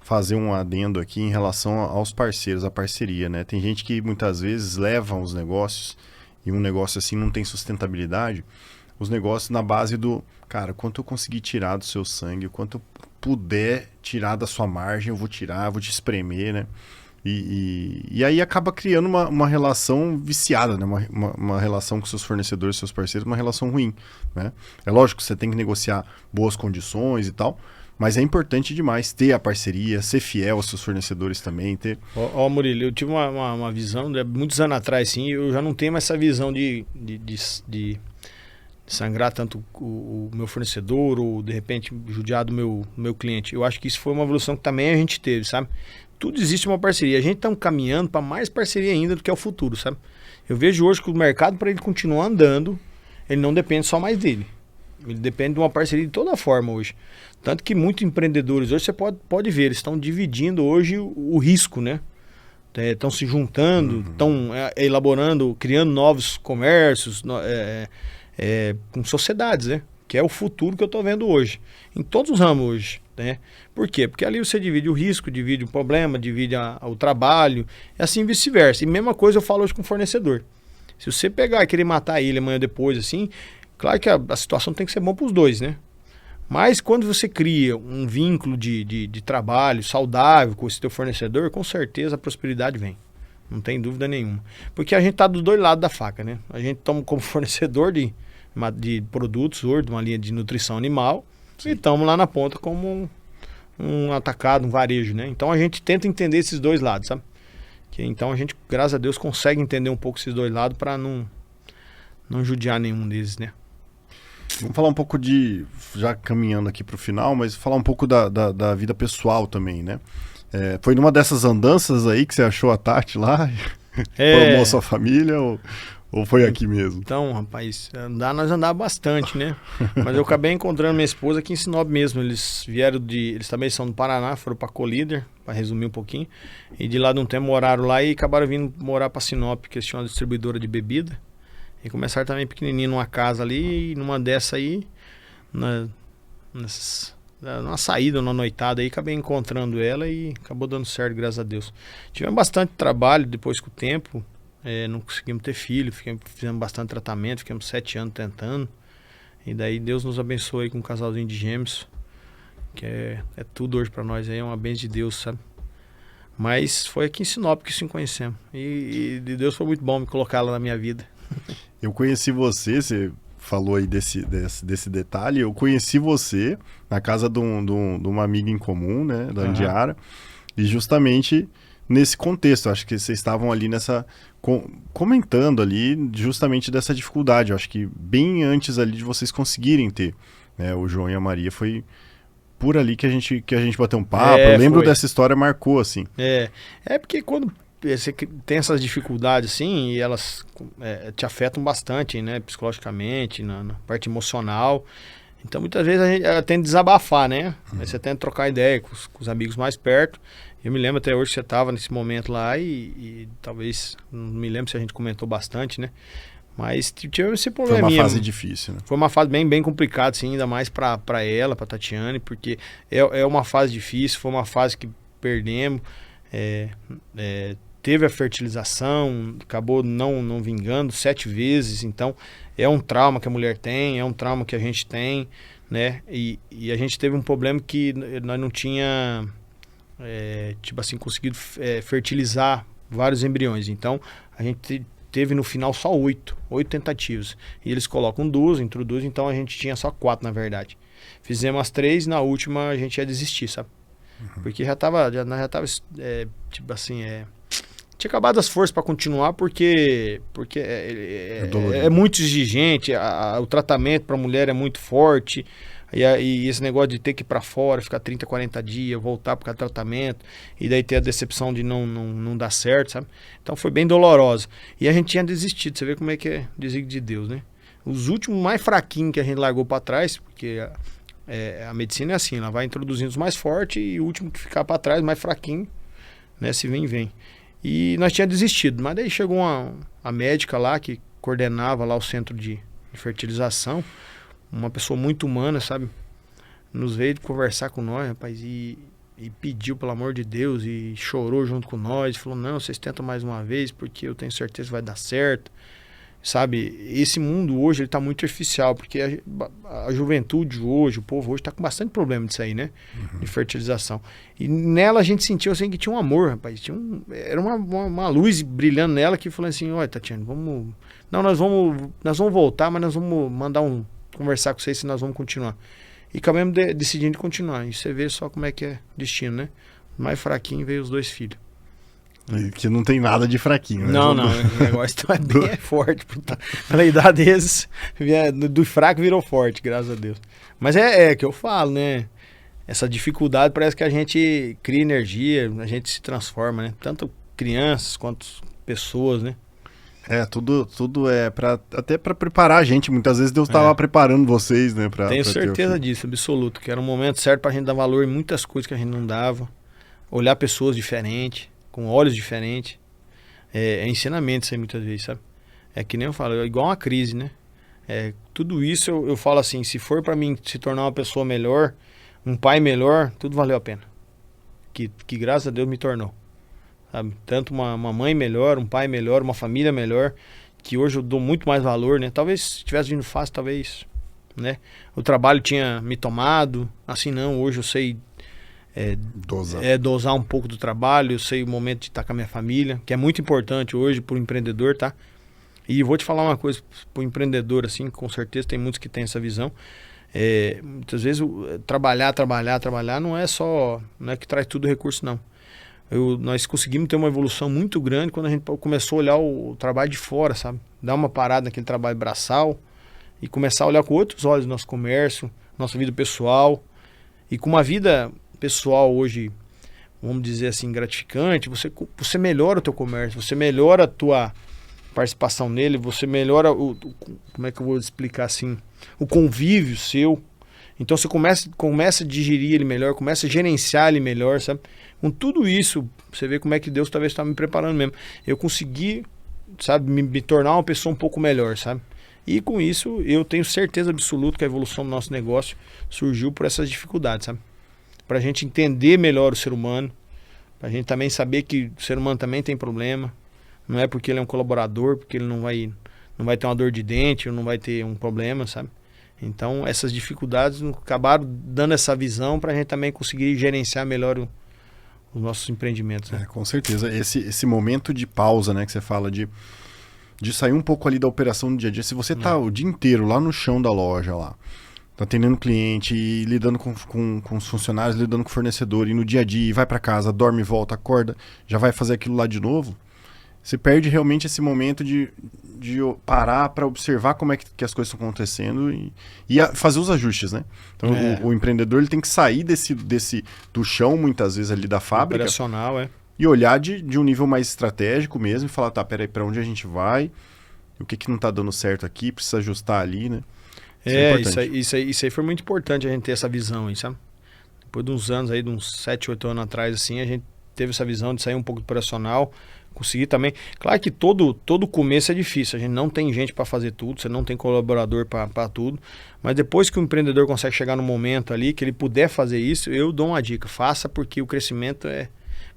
fazer um adendo aqui em relação aos parceiros, a parceria, né? Tem gente que muitas vezes leva os negócios e um negócio assim não tem sustentabilidade. Os negócios na base do, cara, quanto eu conseguir tirar do seu sangue, o quanto eu puder tirar da sua margem, eu vou tirar, vou te espremer, né? E aí acaba criando uma relação viciada, né? Uma relação com seus fornecedores, seus parceiros, uma relação ruim, né? É lógico que você tem que negociar boas condições e tal, mas é importante demais ter a parceria, ser fiel aos seus fornecedores também, ter... Murilo, eu tive uma visão, muitos anos atrás, sim, eu já não tenho mais essa visão de sangrar tanto o meu fornecedor ou, de repente, judiar do meu cliente. Eu acho que isso foi uma evolução que também a gente teve, sabe? Tudo existe uma parceria. A gente está caminhando para mais parceria ainda do que é o futuro, sabe? Eu vejo hoje que o mercado, para ele continuar andando, ele não depende só mais dele. Ele depende de uma parceria de toda forma hoje. Tanto que muitos empreendedores hoje, você pode ver, eles estão dividindo hoje o risco, né? Estão se juntando, estão elaborando, criando novos comércios, com sociedades, né? que é o futuro que eu estou vendo hoje, em todos os ramos hoje, né? Por quê? Porque ali você divide o risco, divide o problema, divide o trabalho, e assim vice-versa. E mesma coisa eu falo hoje com o fornecedor. Se você pegar e querer matar ele amanhã depois, assim, claro que a situação tem que ser bom para os dois, né? Mas quando você cria um vínculo de trabalho saudável com esse teu fornecedor, com certeza a prosperidade vem. Não tem dúvida nenhuma. Porque a gente tá dos dois lados da faca, né? A gente toma como fornecedor de produtos hoje, de uma linha de nutrição animal, sim, e estamos lá na ponta como um atacado, um varejo, né? Então a gente tenta entender esses dois lados, sabe? Então a gente, graças a Deus, consegue entender um pouco esses dois lados para não judiar nenhum deles, né? Vamos falar um pouco já caminhando aqui para o final, mas falar um pouco da vida pessoal também, né? Foi numa dessas andanças aí que você achou a Tati lá? Formou a sua família ou foi aqui mesmo? Então, rapaz, nós andávamos bastante, né? Mas eu acabei encontrando minha esposa aqui em Sinop mesmo. Eles eles também são do Paraná, foram para Colíder, para resumir um pouquinho. E de lá de um tempo moraram lá e acabaram vindo morar para Sinop, que eles tinham uma distribuidora de bebida. E começaram também pequenininho numa casa ali, e numa dessa aí, numa saída, numa noitada aí, acabei encontrando ela e acabou dando certo, graças a Deus. Tivemos bastante trabalho depois com o tempo, não conseguimos ter filho, fizemos bastante tratamento, ficamos 7 anos tentando. E daí Deus nos abençoou aí com um casalzinho de gêmeos, que é tudo hoje pra nós aí, é uma bênção de Deus, sabe? Mas foi aqui em Sinop que se conhecemos. E Deus foi muito bom me colocar lá na minha vida. Eu conheci você falou aí desse detalhe, eu conheci você na casa de uma amiga em comum, né, da Andiara, e justamente nesse contexto, acho que vocês estavam ali comentando ali justamente dessa dificuldade, eu acho que bem antes ali de vocês conseguirem ter, né, o João e a Maria, foi por ali que a gente bateu um papo, eu lembro dessa história, marcou assim. Porque quando você tem essas dificuldades assim e elas te afetam bastante, né, psicologicamente, na parte emocional. Então muitas vezes a gente tenta desabafar, né? Aí você tenta trocar ideia com os amigos mais perto. Eu me lembro até hoje que você estava nesse momento lá e talvez, não me lembro se a gente comentou bastante, né? Mas tivemos esse probleminha. Foi uma fase difícil, né? Foi uma fase bem complicada, assim, ainda mais para ela, para Tatiane, porque é uma fase difícil, foi uma fase que perdemos. Teve a fertilização, acabou não vingando 7 vezes, então é um trauma que a mulher tem, é um trauma que a gente tem, né? E a gente teve um problema que nós não tinha, tipo assim, conseguido fertilizar vários embriões. Então a gente teve no final só 8 tentativas. E eles colocam 2, introduzem, então a gente tinha só 4 na verdade. Fizemos as 3, na última a gente ia desistir, sabe? Porque nós já tava tipo assim, tinha acabado as forças para continuar porque é muito exigente, o tratamento para a mulher é muito forte, e esse negócio de ter que ir para fora, ficar 30, 40 dias, voltar por causa do tratamento, e daí ter a decepção de não dar certo, sabe? Então foi bem dolorosa. E a gente tinha desistido, você vê como é que é desígnio de Deus, né? Os últimos mais fraquinhos que a gente largou para trás, porque a medicina é assim, ela vai introduzindo os mais fortes e o último que ficar para trás, mais fraquinho, né? Se vem. E nós tínhamos desistido, mas daí chegou a médica lá que coordenava lá o centro de fertilização, uma pessoa muito humana, sabe? Nos veio conversar com nós, rapaz, e pediu, pelo amor de Deus, e chorou junto com nós, falou, não, vocês tentam mais uma vez, porque eu tenho certeza que vai dar certo. Sabe, esse mundo hoje ele tá muito artificial, porque a juventude hoje, o povo hoje tá com bastante problema disso aí, né? De fertilização. E nela a gente sentiu assim que tinha um amor, rapaz. Era uma luz brilhando nela que falou assim, olha, Tatiana, nós vamos voltar, mas nós vamos conversar com vocês se nós vamos continuar. E acabamos decidindo continuar. E você vê só como é que é destino, né? Mais fraquinho veio os 2 filhos. Que não tem nada de fraquinho, né? Não, o negócio tá bem forte. Pela idade deles, do fraco virou forte, graças a Deus. Mas é que eu falo, né? Essa dificuldade parece que a gente cria energia, a gente se transforma, né? Tanto crianças quanto pessoas, né? Tudo é até para preparar a gente. Muitas vezes Deus estava preparando vocês, né? Tenho certeza disso, absoluto. Que era um momento certo pra gente dar valor em muitas coisas que a gente não dava. Olhar pessoas diferentes, com olhos diferentes. É ensinamento isso aí muitas vezes, sabe? É que nem eu falo, é igual uma crise, né? Tudo isso eu falo assim, se for para mim se tornar uma pessoa melhor, um pai melhor, tudo valeu a pena. Que graças a Deus me tornou. Sabe? Tanto uma mãe melhor, um pai melhor, uma família melhor, que hoje eu dou muito mais valor, né? Talvez se tivesse vindo fácil, talvez, né? O trabalho tinha me tomado, assim não, hoje eu sei dosar um pouco do trabalho, eu sei o momento de estar com a minha família, que é muito importante hoje para o empreendedor, tá? E vou te falar uma coisa, para o empreendedor, assim, com certeza tem muitos que têm essa visão. Muitas vezes trabalhar não é que traz tudo recurso, não. Nós conseguimos ter uma evolução muito grande quando a gente começou a olhar o trabalho de fora, sabe? Dar uma parada naquele trabalho braçal e começar a olhar com outros olhos nosso comércio, nossa vida pessoal. E com uma vida pessoal hoje, vamos dizer assim, gratificante, você melhora o teu comércio, você melhora a tua participação nele, você melhora como é que eu vou explicar assim, o convívio seu. Então você começa a digerir ele melhor, começa a gerenciar ele melhor, sabe? Com tudo isso, você vê como é que Deus talvez está me preparando mesmo. Eu consegui, sabe, me tornar uma pessoa um pouco melhor, sabe? E com isso, eu tenho certeza absoluta que a evolução do nosso negócio surgiu por essas dificuldades, sabe? Pra gente entender melhor o ser humano, pra gente também saber que o ser humano também tem problema. Não é porque ele é um colaborador, porque ele não vai ter uma dor de dente, ou não vai ter um problema, sabe? Então, essas dificuldades acabaram dando essa visão para a gente também conseguir gerenciar melhor os nossos empreendimentos. Né? Com certeza. Esse momento de pausa, né, que você fala de sair um pouco ali da operação do dia a dia. Se você tá o dia inteiro lá no chão da loja, lá, tá atendendo cliente e lidando com os funcionários, lidando com o fornecedor, e no dia a dia, vai para casa, dorme, volta, acorda, já vai fazer aquilo lá de novo, você perde realmente esse momento de parar para observar como é que as coisas estão acontecendo e fazer os ajustes, né? Então, o empreendedor ele tem que sair do chão, muitas vezes, ali da fábrica. Operacional, E olhar de um nível mais estratégico mesmo e falar, tá, peraí, para onde a gente vai? O que não tá dando certo aqui? Precisa ajustar ali, né? Isso aí foi muito importante a gente ter essa visão aí, sabe? Depois de uns anos aí, de uns 7, 8 anos atrás, assim, a gente teve essa visão de sair um pouco do operacional, conseguir também. Claro que todo começo é difícil, a gente não tem gente para fazer tudo, você não tem colaborador para tudo, mas depois que o empreendedor consegue chegar no momento ali, que ele puder fazer isso, eu dou uma dica, faça, porque o crescimento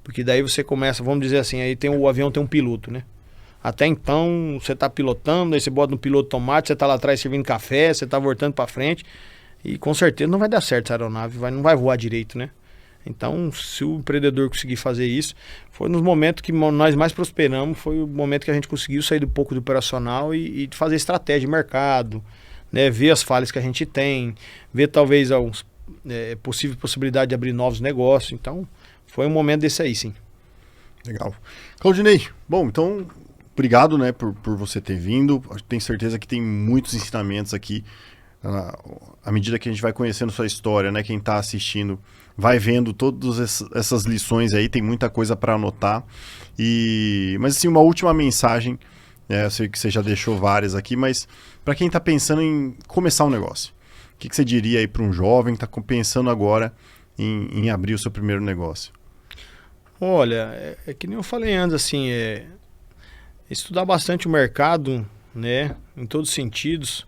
porque daí você começa, vamos dizer assim, aí o avião tem um piloto, né? Até então, você está pilotando, aí você bota no piloto automático, você está lá atrás servindo café, você está voltando para frente, e com certeza não vai dar certo essa aeronave, não vai voar direito, né? Então, se o empreendedor conseguir fazer isso, foi nos momentos que nós mais prosperamos, foi o momento que a gente conseguiu sair um pouco do operacional e fazer estratégia de mercado, né? Ver as falhas que a gente tem, ver talvez alguns possibilidade de abrir novos negócios. Então, foi um momento desse aí, sim. Legal. Claudinei, bom, então, obrigado, né, por você ter vindo. Tenho certeza que tem muitos ensinamentos aqui. À medida que a gente vai conhecendo sua história, né, quem está assistindo vai vendo todas essas lições aí, tem muita coisa para anotar. Mas assim, uma última mensagem, eu sei que você já deixou várias aqui, mas para quem está pensando em começar um negócio, o que você diria aí para um jovem que está pensando agora em abrir o seu primeiro negócio? Olha, é que nem eu falei antes, assim, estudar bastante o mercado, né, em todos os sentidos.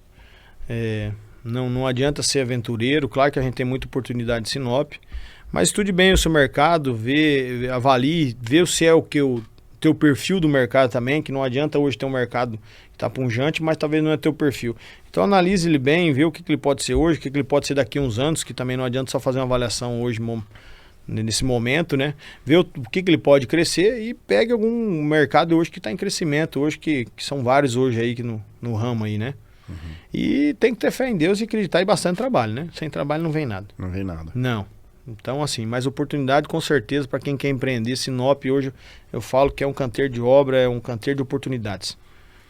Não adianta ser aventureiro, claro que a gente tem muita oportunidade em Sinop, mas estude bem o seu mercado, avalie, vê se é o teu perfil do mercado também, que não adianta hoje ter um mercado que está pungente, mas talvez não é teu perfil. Então analise ele bem, vê o que ele pode ser hoje, o que ele pode ser daqui a uns anos, que também não adianta só fazer uma avaliação hoje, nesse momento, né? Ver o que ele pode crescer e pegue algum mercado hoje que está em crescimento, hoje que são vários hoje aí no ramo aí, né? Uhum. E tem que ter fé em Deus e acreditar em bastante trabalho, né? Sem trabalho não vem nada. Não vem nada. Não. Então, assim, mais oportunidade com certeza para quem quer empreender. Sinop hoje eu falo que é um canteiro de obra, é um canteiro de oportunidades,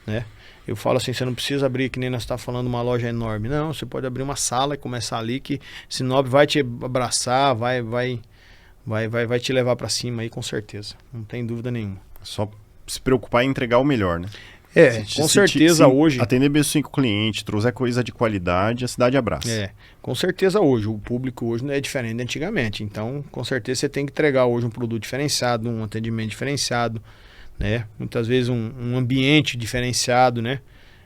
né? Eu falo assim, você não precisa abrir, que nem nós estamos falando, uma loja enorme. Não, você pode abrir uma sala e começar ali que Sinop vai te abraçar, vai te levar para cima aí com certeza. Não tem dúvida nenhuma. Só se preocupar em entregar o melhor, né? Com certeza hoje... Atender bem os 5 clientes, trouxer coisa de qualidade, a cidade abraça. Com certeza hoje. O público hoje não é diferente de antigamente. Então, com certeza você tem que entregar hoje um produto diferenciado, um atendimento diferenciado, né? Muitas vezes um ambiente diferenciado, né?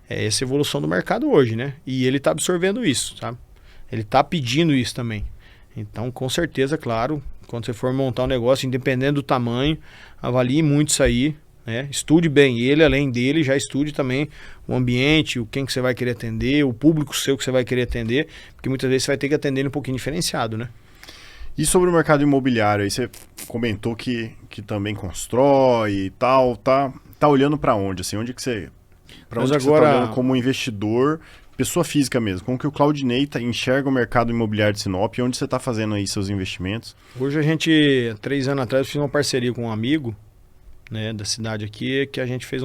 É essa evolução do mercado hoje, né? E ele está absorvendo isso, sabe? Ele está pedindo isso também. Então, com certeza, claro, quando você for montar um negócio, independente do tamanho, avalie muito isso aí, né? Estude bem ele, além dele, já estude também o ambiente, o quem que você vai querer atender, o público seu que você vai querer atender, porque muitas vezes você vai ter que atender ele um pouquinho diferenciado, né? E sobre o mercado imobiliário, aí você comentou que também constrói e tal, tá olhando para onde, assim, onde que você... Para onde que você tá olhando como investidor, pessoa física mesmo? Como que o Claudinei enxerga o mercado imobiliário de Sinop e onde você está fazendo aí seus investimentos? Hoje a gente, 3 anos atrás, eu fiz uma parceria com um amigo, né, da cidade aqui, que a gente fez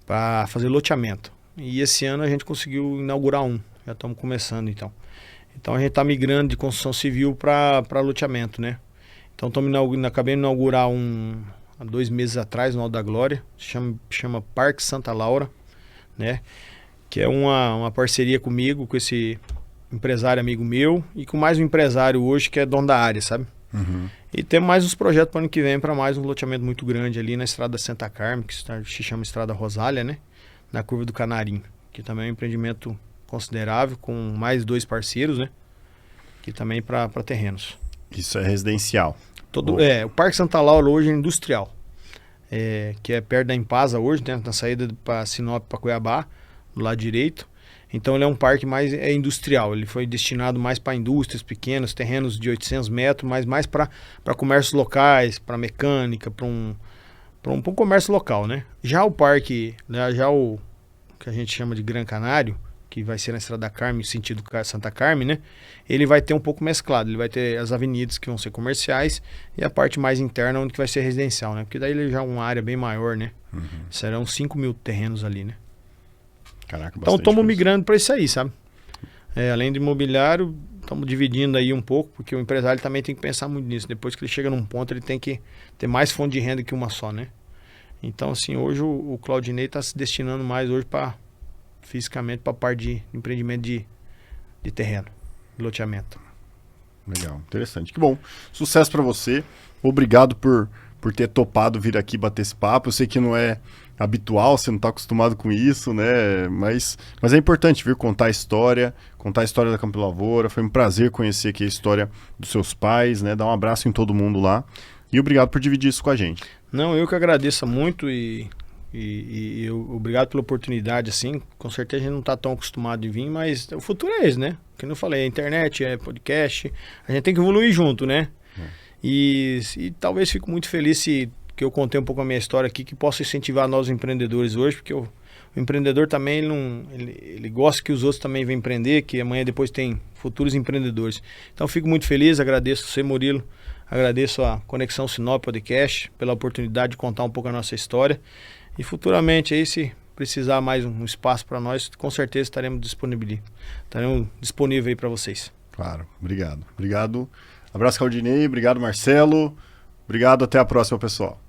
para fazer loteamento. E esse ano a gente conseguiu inaugurar já estamos começando então. Então a gente está migrando de construção civil para loteamento, né? Então acabei de inaugurar há 2 meses atrás, no Alto da Glória, chama Parque Santa Laura, né? Que é uma parceria comigo, com esse empresário amigo meu e com mais um empresário hoje que é dono da área, sabe? Uhum. E temos mais uns projetos para o ano que vem para mais um loteamento muito grande ali na estrada Santa Carmen, que se chama Estrada Rosália, né? Na curva do Canarim, que também é um empreendimento considerável, com mais 2 parceiros, né? Que também para terrenos. Isso é residencial. O Parque Santa Laura hoje é industrial, que é perto da Impasa hoje, né? Na saída para Sinop, para Cuiabá, do lado direito. Então ele é um parque mais industrial, ele foi destinado mais para indústrias pequenas, terrenos de 800 metros, mas mais para comércios locais, para mecânica, para um comércio local, né? Já o parque, né, o que a gente chama de Gran Canário, que vai ser na Estrada da Carmen, sentido Santa Carmen, né? Ele vai ter um pouco mesclado, ele vai ter as avenidas que vão ser comerciais e a parte mais interna onde que vai ser residencial, né? Porque daí ele já é uma área bem maior, né? Uhum. Serão 5 mil terrenos ali, né? Caraca, então estamos migrando para isso aí, sabe? Além do imobiliário, estamos dividindo aí um pouco, porque o empresário também tem que pensar muito nisso. Depois que ele chega num ponto, ele tem que ter mais fonte de renda que uma só, né? Então, assim, hoje o Claudinei está se destinando mais hoje fisicamente para a parte de empreendimento de terreno, de loteamento. Legal, interessante. Que bom. Sucesso para você. Obrigado por ter topado vir aqui bater esse papo. Eu sei que não é habitual, você não está acostumado com isso, né? Mas é importante vir contar a história da Campo Lavoura. Foi um prazer conhecer aqui a história dos seus pais, né? Dar um abraço em todo mundo lá. E obrigado por dividir isso com a gente. Não, eu que agradeço muito e obrigado pela oportunidade, assim. Com certeza a gente não está tão acostumado de vir, mas o futuro é esse, né? Como eu falei, é internet, é podcast. A gente tem que evoluir junto, né? E talvez fico muito feliz que eu contei um pouco a minha história aqui, que possa incentivar novos empreendedores hoje, porque o empreendedor também, ele gosta que os outros também venham empreender, que amanhã depois tem futuros empreendedores. Então fico muito feliz, agradeço você, Murilo, agradeço a Conexão Sinop Podcast pela oportunidade de contar um pouco a nossa história. E futuramente aí, se precisar mais um espaço para nós, com certeza estaremos disponíveis aí para vocês. Claro, obrigado. Obrigado. Abraço, Claudinei. Obrigado, Marcelo. Obrigado. Até a próxima, pessoal.